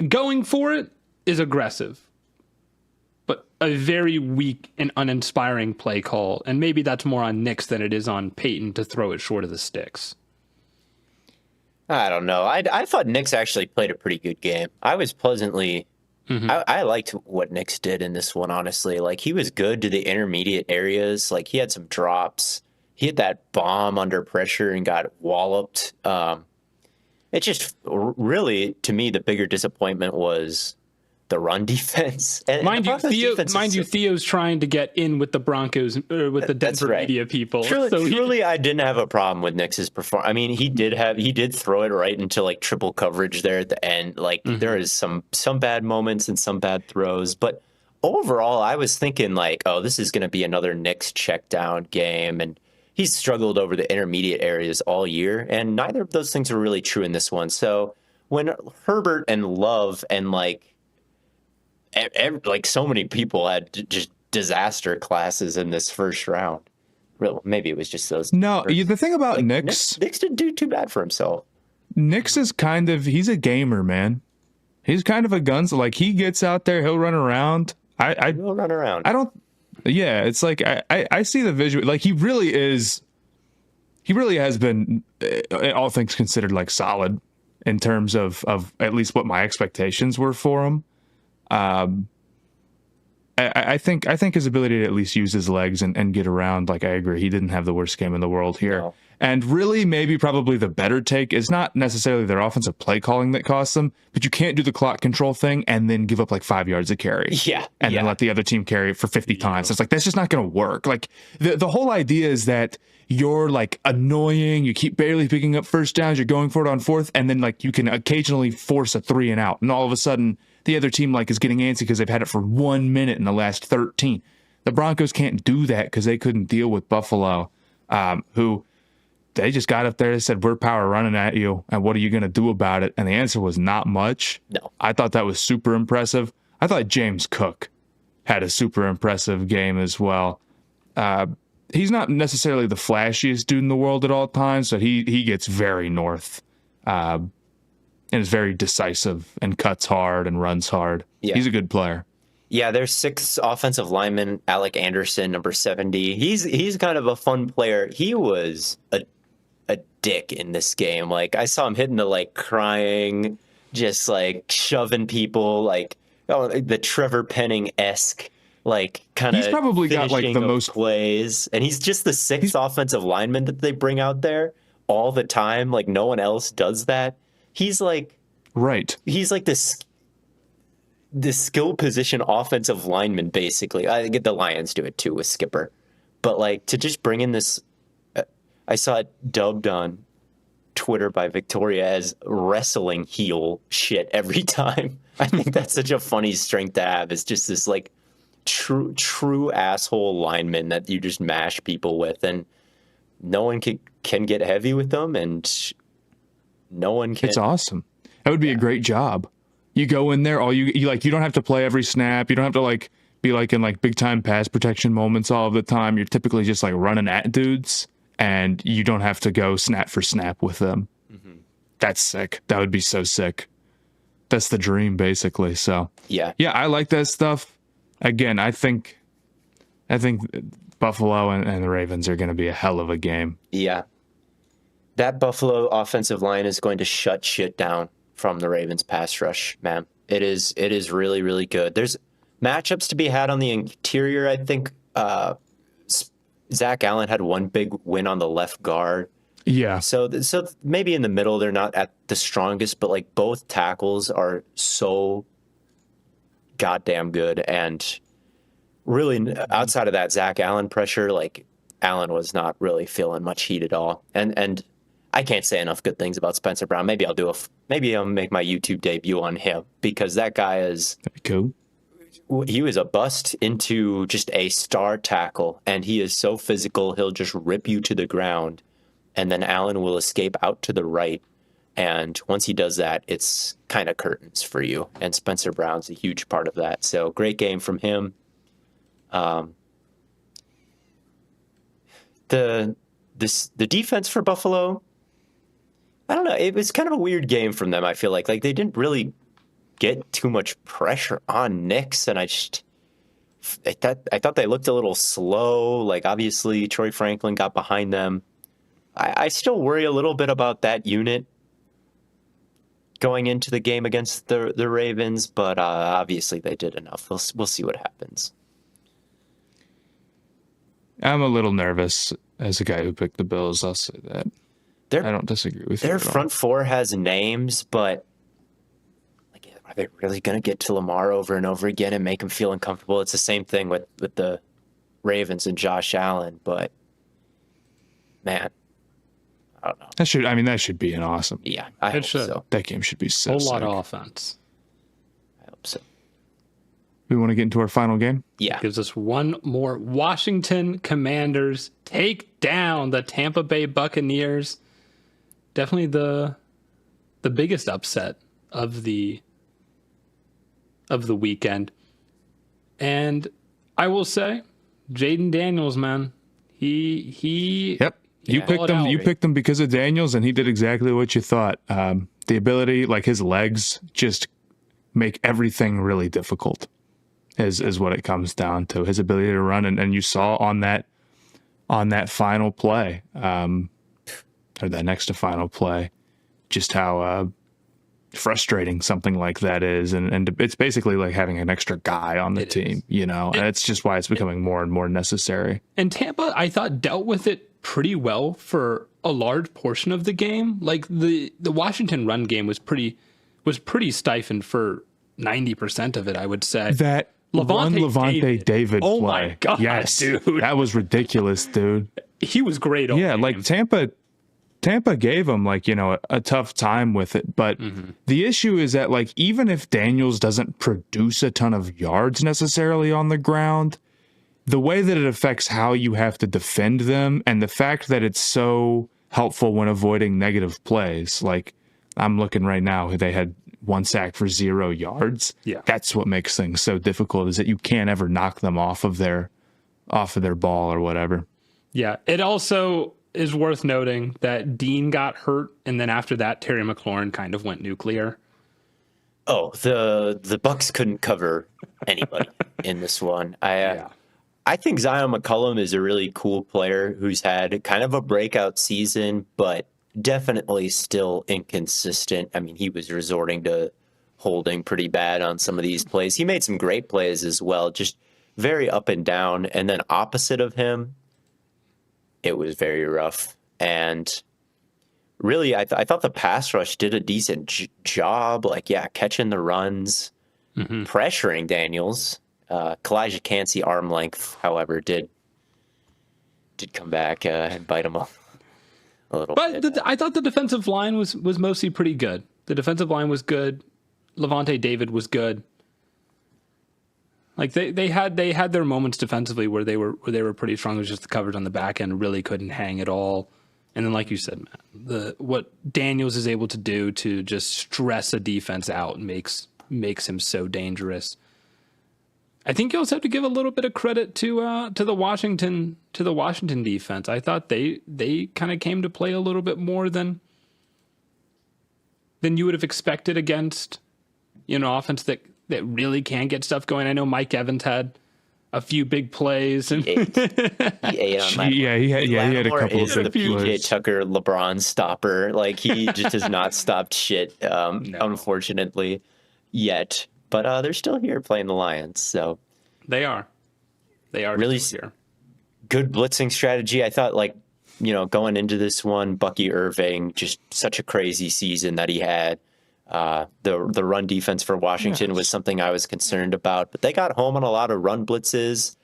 going for it is aggressive, but a very weak and uninspiring play call. And maybe that's more on Nix than it is on Peyton to throw it short of the sticks. I don't know. I thought Nix actually played a pretty good game. I was pleasantly... I liked what Nix did in this one, honestly. Like, he was good to the intermediate areas. Like, he had some drops. He hit that bomb under pressure and got walloped. It just really, to me, the bigger disappointment was the run defense. And mind you, Theo's trying to get in with the Broncos, or with the Denver media people. Truly, I didn't have a problem with Nix's performance. I mean, he did throw it right into like triple coverage there at the end. Like, there is some bad moments and some bad throws, but overall, I was thinking like, oh, this is going to be another Nix check down game, and he's struggled over the intermediate areas all year, and neither of those things were really true in this one. So when Herbert and Love and like so many people had just disaster classes in this first round. Well, maybe it was just those. No, the thing about like, Nix didn't do too bad for himself. Nix is he's a gamer, man. He's kind of a guns. Like, he gets out there, he'll run around. He'll run around. Yeah, it's like I see the visual. Like, he really is. He really has been, all things considered, like solid in terms of at least what my expectations were for him. I think his ability to at least use his legs and get around, like, I agree, he didn't have the worst game in the world here. No. And really, maybe probably the better take is not necessarily their offensive play calling that costs them, but you can't do the clock control thing and then give up like 5 yards of carry. And then let the other team carry it for 50 times. It's like, that's just not going to work. Like, the whole idea is that you're like annoying, you keep barely picking up first downs, you're going for it on fourth, and then like you can occasionally force a 3 and out, and all of a sudden the other team like is getting antsy because they've had it for 1 minute in the last 13. The Broncos can't do that because they couldn't deal with Buffalo, who they just got up there and said, we're power running at you, and what are you going to do about it? And the answer was not much. No. I thought that was super impressive. I thought James Cook had a super impressive game as well. He's not necessarily the flashiest dude in the world at all times, but he gets very north. And is very decisive and cuts hard and runs hard. Yeah. He's a good player. Yeah, there's 6 offensive linemen. Alec Anderson, number 70. He's kind of a fun player. He was a dick in this game. Like, I saw him hitting the like crying, just like shoving people, like the Trevor Penning-esque, like kind of. He's probably got like the most plays, and he's just the 6th offensive lineman that they bring out there all the time. Like, no one else does that. He's like, right. He's like this skill position offensive lineman, basically. I get the Lions do it too with Skipper, but like to just bring in this, I saw it dubbed on Twitter by Victoria as wrestling heel shit every time. I think that's such a funny strength to have. It's just this like true asshole lineman that you just mash people with, and no one can get heavy with them, and No one can. It's awesome. That would be a great job. You go in there, you don't have to play every snap. You don't have to be in big time pass protection moments all of the time. You're typically just running at dudes, and you don't have to go snap for snap with them. Mm-hmm. That's sick. That would be so sick. That's the dream, basically. So yeah, I like that stuff. Again, I think Buffalo and the Ravens are going to be a hell of a game. Yeah, that Buffalo offensive line is going to shut shit down from the Ravens pass rush, man. It is really, really good. There's matchups to be had on the interior. I think Zach Allen had one big win on the left guard. Yeah. So maybe in the middle they're not at the strongest, but both tackles are so goddamn good. And really outside of that Zach Allen pressure, Allen was not really feeling much heat at all. And I can't say enough good things about Spencer Brown. Maybe I'll make my YouTube debut on him, because that guy is cool. He was a bust into just a star tackle, and he is so physical. He'll just rip you to the ground, and then Allen will escape out to the right. And once he does that, it's kind of curtains for you. And Spencer Brown's a huge part of that. So great game from him. The defense for Buffalo, I don't know. It was kind of a weird game from them. I feel like they didn't really get too much pressure on Nix, and I thought they looked a little slow. Obviously Troy Franklin got behind them. I still worry a little bit about that unit going into the game against the Ravens, but obviously they did enough. We'll see what happens. I'm a little nervous as a guy who picked the Bills. I'll say that. I don't disagree with you. Their front four has names, but are they really going to get to Lamar over and over again and make him feel uncomfortable? It's the same thing with the Ravens and Josh Allen, but man, I don't know. That should be an awesome. Yeah, I hope so. That game should be so whole sick. lot of offense. I hope so. We want to get into our final game? Yeah. Gives us one more. Washington Commanders take down the Tampa Bay Buccaneers. Definitely the biggest upset of the weekend. And I will say, Jaden Daniels, man, he Yep. You picked him because of Daniels, and he did exactly what you thought. The ability, his legs, just make everything really difficult. Is what it comes down to. His ability to run, and you saw on that final play, or that next to final play, just how frustrating something like that is, and it's basically like having an extra guy on the team, and it's just why it's becoming more and more necessary. And Tampa, I thought, dealt with it pretty well for a large portion of the game. The Washington run game was pretty stifled for 90% of it, I would say. That Levante David oh play. My God, yes, dude. That was ridiculous, dude. He was great. Tampa gave him a tough time with it, but the issue is that even if Daniels doesn't produce a ton of yards necessarily on the ground, the way that it affects how you have to defend them, and the fact that it's so helpful when avoiding negative plays. I'm looking right now, they had 1 sack for 0 yards. Yeah. That's what makes things so difficult, is that you can't ever knock them off of their ball or whatever. Yeah. It also is worth noting that Dean got hurt, and then after that, Terry McLaurin kind of went nuclear. Oh, the Bucs couldn't cover anybody in this one. I think Zion McCollum is a really cool player who's had kind of a breakout season, but definitely still inconsistent. He was resorting to holding pretty bad on some of these plays. He made some great plays as well, just very up and down. And then opposite of him, it was very rough. And really, I thought the pass rush did a decent job, catching the runs, pressuring Daniels. Kalijah Cansey arm length, however, did come back and bite him up. But I thought the defensive line was mostly pretty good. The defensive line was good. Levante David was good. They had their moments defensively where they were pretty strong. It was just the coverage on the back end really couldn't hang at all. And then, like you said, Matt, what Daniels is able to do to just stress a defense out makes him so dangerous. I think you also have to give a little bit of credit to the Washington defense. I thought they kind of came to play a little bit more than you would have expected against offense that really can get stuff going. I know Mike Evans had a few big plays, and He ate on that. Yeah, he had a couple of is the big PJ plays. Tucker LeBron stopper. Like, he just has not stopped shit, unfortunately, yet. But they're still here playing the Lions, so they are really still here. Good blitzing strategy. I thought, going into this one, Bucky Irving, just such a crazy season that he had. The run defense for Washington was something I was concerned about, but they got home on a lot of run blitzes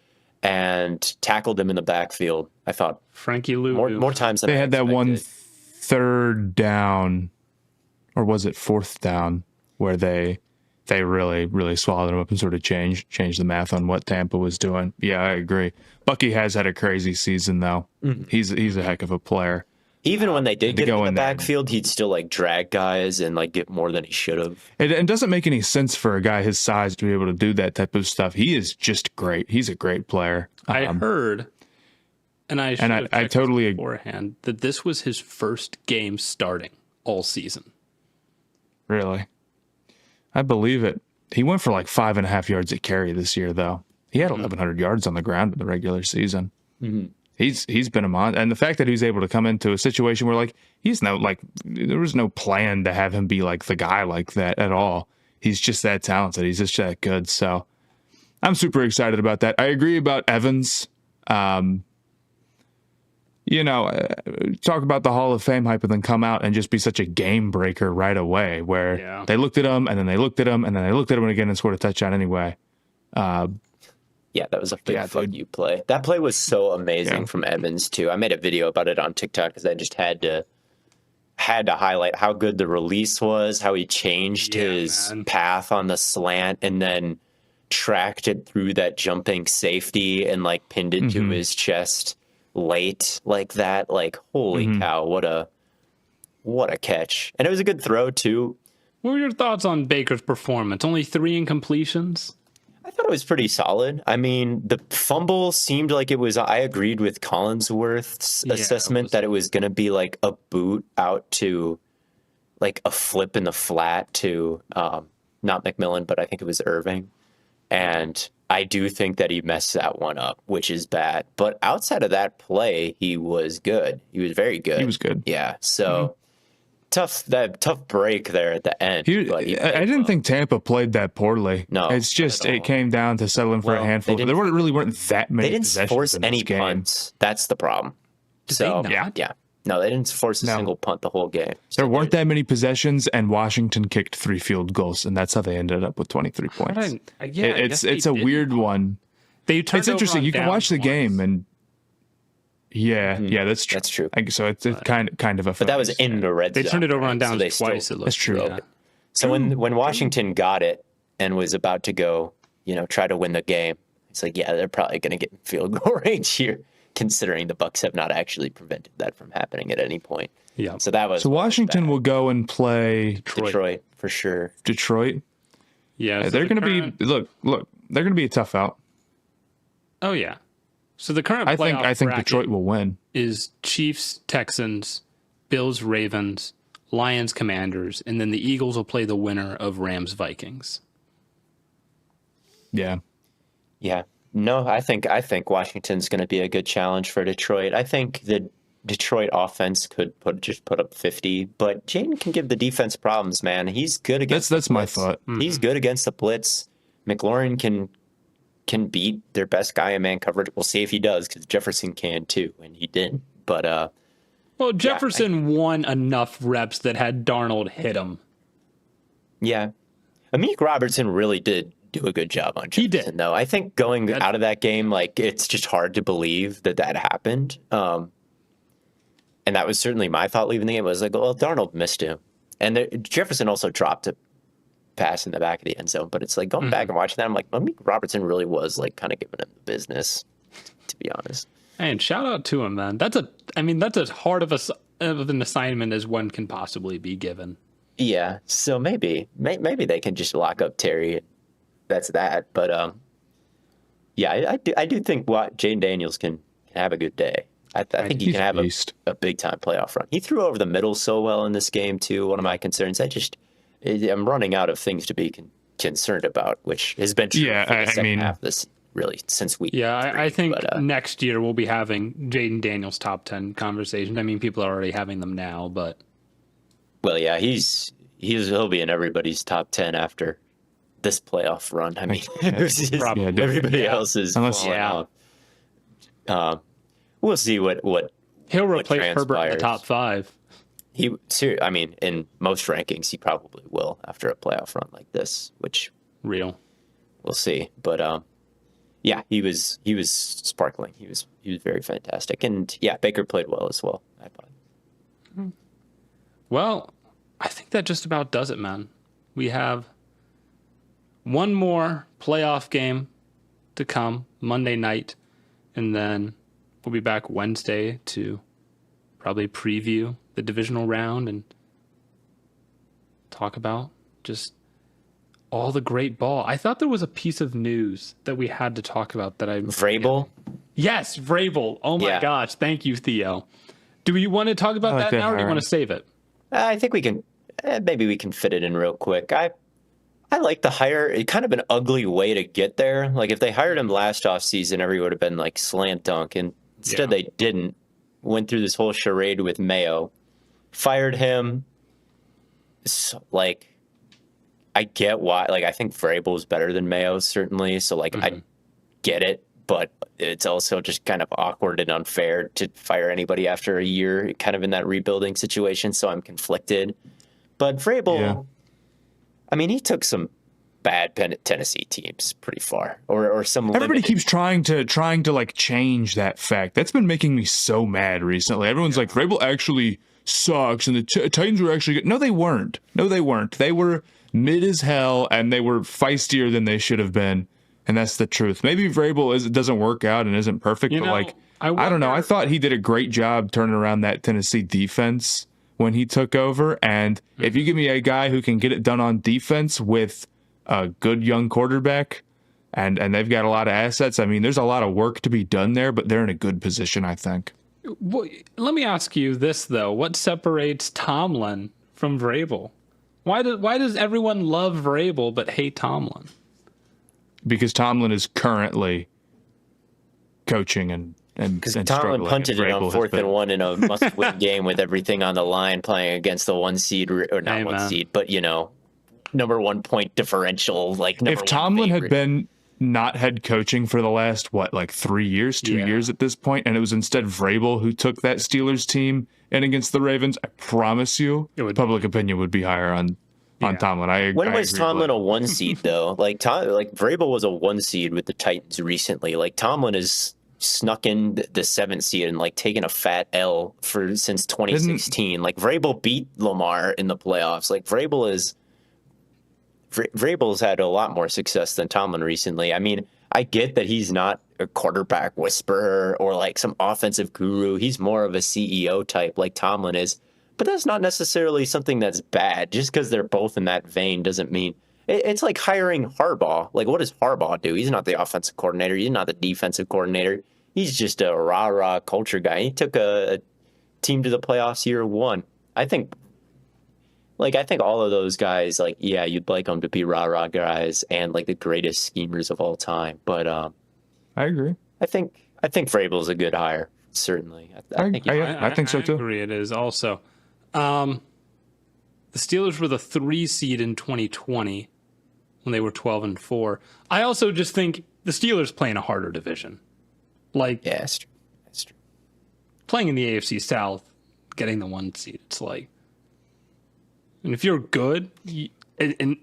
and tackled him in the backfield. I thought Frankie Lou more times than They I had that expected. one third down, or was it fourth down, where they really swallowed him up and sort of changed the math on what Tampa was doing. Yeah, I agree. Bucky has had a crazy season, though. He's a heck of a player. Even when they did get go in the in there. backfield, he'd still drag guys and get more than he should have. It doesn't make any sense for a guy his size to be able to do that type of stuff. He is just great. He's a great player. I heard, and I totally agree beforehand, that this was his first game starting all season. Really, I believe it. He went for 5.5 yards a carry this year, though. He had 1,100 yards on the ground in the regular season. Mm-hmm. He's been a monster, and the fact that he was able to come into a situation where there was no plan to have him be the guy like that at all. He's just that talented. He's just that good. So I'm super excited about that. I agree about Evans. Talk about the Hall of Fame hype and then come out and just be such a game breaker right away, where they looked at him and then they looked at him and then they looked at him again and scored a touchdown anyway. Yeah, that was a big fuck you play. That play was so amazing from Evans too. I made a video about it on TikTok because I just had to highlight how good the release was, how he changed his path on the slant and then tracked it through that jumping safety and pinned it to his chest late like that. Holy cow, what a catch. And it was a good throw too. What were your thoughts on Baker's performance? Only 3 incompletions? I thought it was pretty solid. I mean, the fumble seemed like it was, I agreed with Collinsworth's assessment that it was going to be a boot out to a flip in the flat to not McMillan, but I think it was Irving. And I do think that he messed that one up, which is bad. But outside of that play, he was good. He was very good. He was good. Yeah. So tough break there at the end. I didn't think Tampa played that poorly. No, it's just it came down to settling for a handful. There weren't that many. They didn't possessions force in this any game. punts. That's the problem. Did they not? Yeah. No, they didn't force a single punt the whole game. So There weren't that many possessions, and Washington kicked 3 field goals, and that's how they ended up with 23 points. It's a weird one. It's interesting. You can watch the game, and that's true. That's true. So it's kind of a. But that was in the red zone. They turned it over on downs they twice. It That's true. Yeah. So when Washington got it and was about to go, try to win the game, it's they're probably going to get in field goal range here, considering the Bucs have not actually prevented that from happening at any point. Yeah. So that was. So Washington will go and play Detroit for sure. Detroit. Yeah. So they're going to be look. They're going to be a tough out. Oh yeah. So the current I think bracket Detroit will win. Is Chiefs, Texans, Bills, Ravens, Lions, Commanders, and then the Eagles will play the winner of Rams, Vikings. Yeah. Yeah. No, I think Washington's going to be a good challenge for Detroit. I think the Detroit offense could put up 50, but Jaden can give the defense problems, man. He's good against that's my thought. He's good against the blitz. McLaurin can beat their best guy in man coverage. We'll see if he does, because Jefferson can too, and he didn't. But well, Jefferson won enough reps that had Darnold hit him. Yeah, Amik Robertson really did do a good job on Jefferson. He did, though. I think going out of that game, it's just hard to believe that happened. And that was certainly my thought leaving the game. Was well, Darnold missed him, and Jefferson also dropped a pass in the back of the end zone. But it's going back and watching that, I'm Amik Robertson really was kind of giving him the business, to be honest. And shout out to him, man. That's as hard of an assignment as one can possibly be given. Yeah, so maybe they can just lock up Terry. That's that. But yeah, I do think Jaden Daniels can have a good day. I think he can have a big time playoff run. He threw over the middle so well in this game too. One of my concerns, I'm running out of things to be concerned about, which has been true for the second half of this. Really, since week. Yeah, three, I think next year we'll be having Jaden Daniels top 10 conversations. I mean, people are already having them now, but well, yeah, he'll be in everybody's top 10 after this playoff run. I mean, everybody else is falling out. We'll see what he'll replace Herbert in the top 5. In most rankings, he probably will after a playoff run like this, which we'll see. But yeah, he was sparkling. He was very fantastic, and yeah, Baker played well as well, I thought. Well, I think that just about does it, man. We have one more playoff game to come Monday night, and then we'll be back Wednesday to probably preview the divisional round and talk about just all the great ball. I thought there was a piece of news that we had to talk about that Vrabel? Yes, Vrabel. Oh my gosh. Thank you, Theo. Do we want to talk about that now, or do you want to save it? I think we can. Maybe we can fit it in real quick. I like the hire. It's kind of an ugly way to get there. Like if they hired him last offseason, everyone would have been like slam dunk, and instead they didn't. Went through this whole charade with Mayo, fired him. So, like, I get why. Like, I think Vrabel is better than Mayo, certainly. So, like, I get it, but it's also just kind of awkward and unfair to fire anybody after a year, kind of in that rebuilding situation. So I'm conflicted. But Vrabel, I mean, he took some bad Tennessee teams pretty far, or some. Everybody keeps trying to like change that fact. That's been making me so mad recently. Everyone's like, Vrabel actually sucks, and the Titans were actually good. No, they weren't. They were mid as hell, and they were feistier than they should have been. And that's the truth. Maybe Vrabel doesn't work out and isn't perfect, but like I don't know. I thought he did a great job turning around that Tennessee defense when he took over. And if you give me a guy who can get it done on defense with a good young quarterback, and they've got a lot of assets, I mean, there's a lot of work to be done there, but they're in a good position, I think. Well, let me ask you this, though. What separates Tomlin from Vrabel? Why does everyone love Vrabel but hate Tomlin? Because Tomlin is currently coaching and because Tomlin punted it on 4th and 1 in a must-win game with everything on the line, playing against the 1 seed, or not one seed, but number 1 point differential. Like if Tomlin had been not head coaching for the last 3 years, 2 years at this point, and it was instead Vrabel who took that Steelers team in against the Ravens, I promise you, public opinion would be higher on Tomlin. When was Tomlin a 1 seed though? Like Vrabel was a 1 seed with the Titans recently. Like Tomlin has snuck in the 7th seed and taken a fat L since 2016. Like Vrabel beat Lamar in the playoffs. Like Vrabel's had a lot more success than Tomlin recently. I mean, I get that he's not a quarterback whisperer or some offensive guru. He's more of a CEO type like Tomlin is. But that's not necessarily something that's bad. Just because they're both in that vein doesn't mean it's like hiring Harbaugh. Like, what does Harbaugh do? He's not the offensive coordinator. He's not the defensive coordinator. He's just a rah-rah culture guy. He took a team to the playoffs year 1. I think all of those guys, you'd like them to be rah-rah guys and the greatest schemers of all time. But I agree. I think Vrabel's a good hire. Certainly, I think so too. I agree. It is also. The Steelers were the 3 seed in 2020 when they were 12-4. I also just think the Steelers play in a harder division. That's true. That's true. Playing in the AFC South, getting the 1 seed, it's and if you're good, and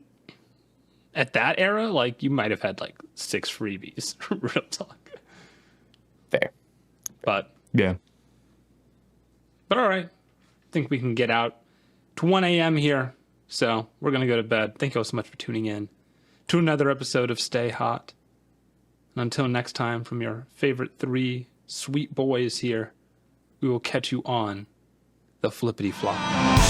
at that era, you might have had 6 freebies. Real talk. Fair. But yeah. But all right. I think we can get out to 1 a.m. here. So we're going to go to bed. Thank you all so much for tuning in to another episode of Stay Hot. And until next time, from your favorite 3 sweet boys here. We will catch you on the flippity flop.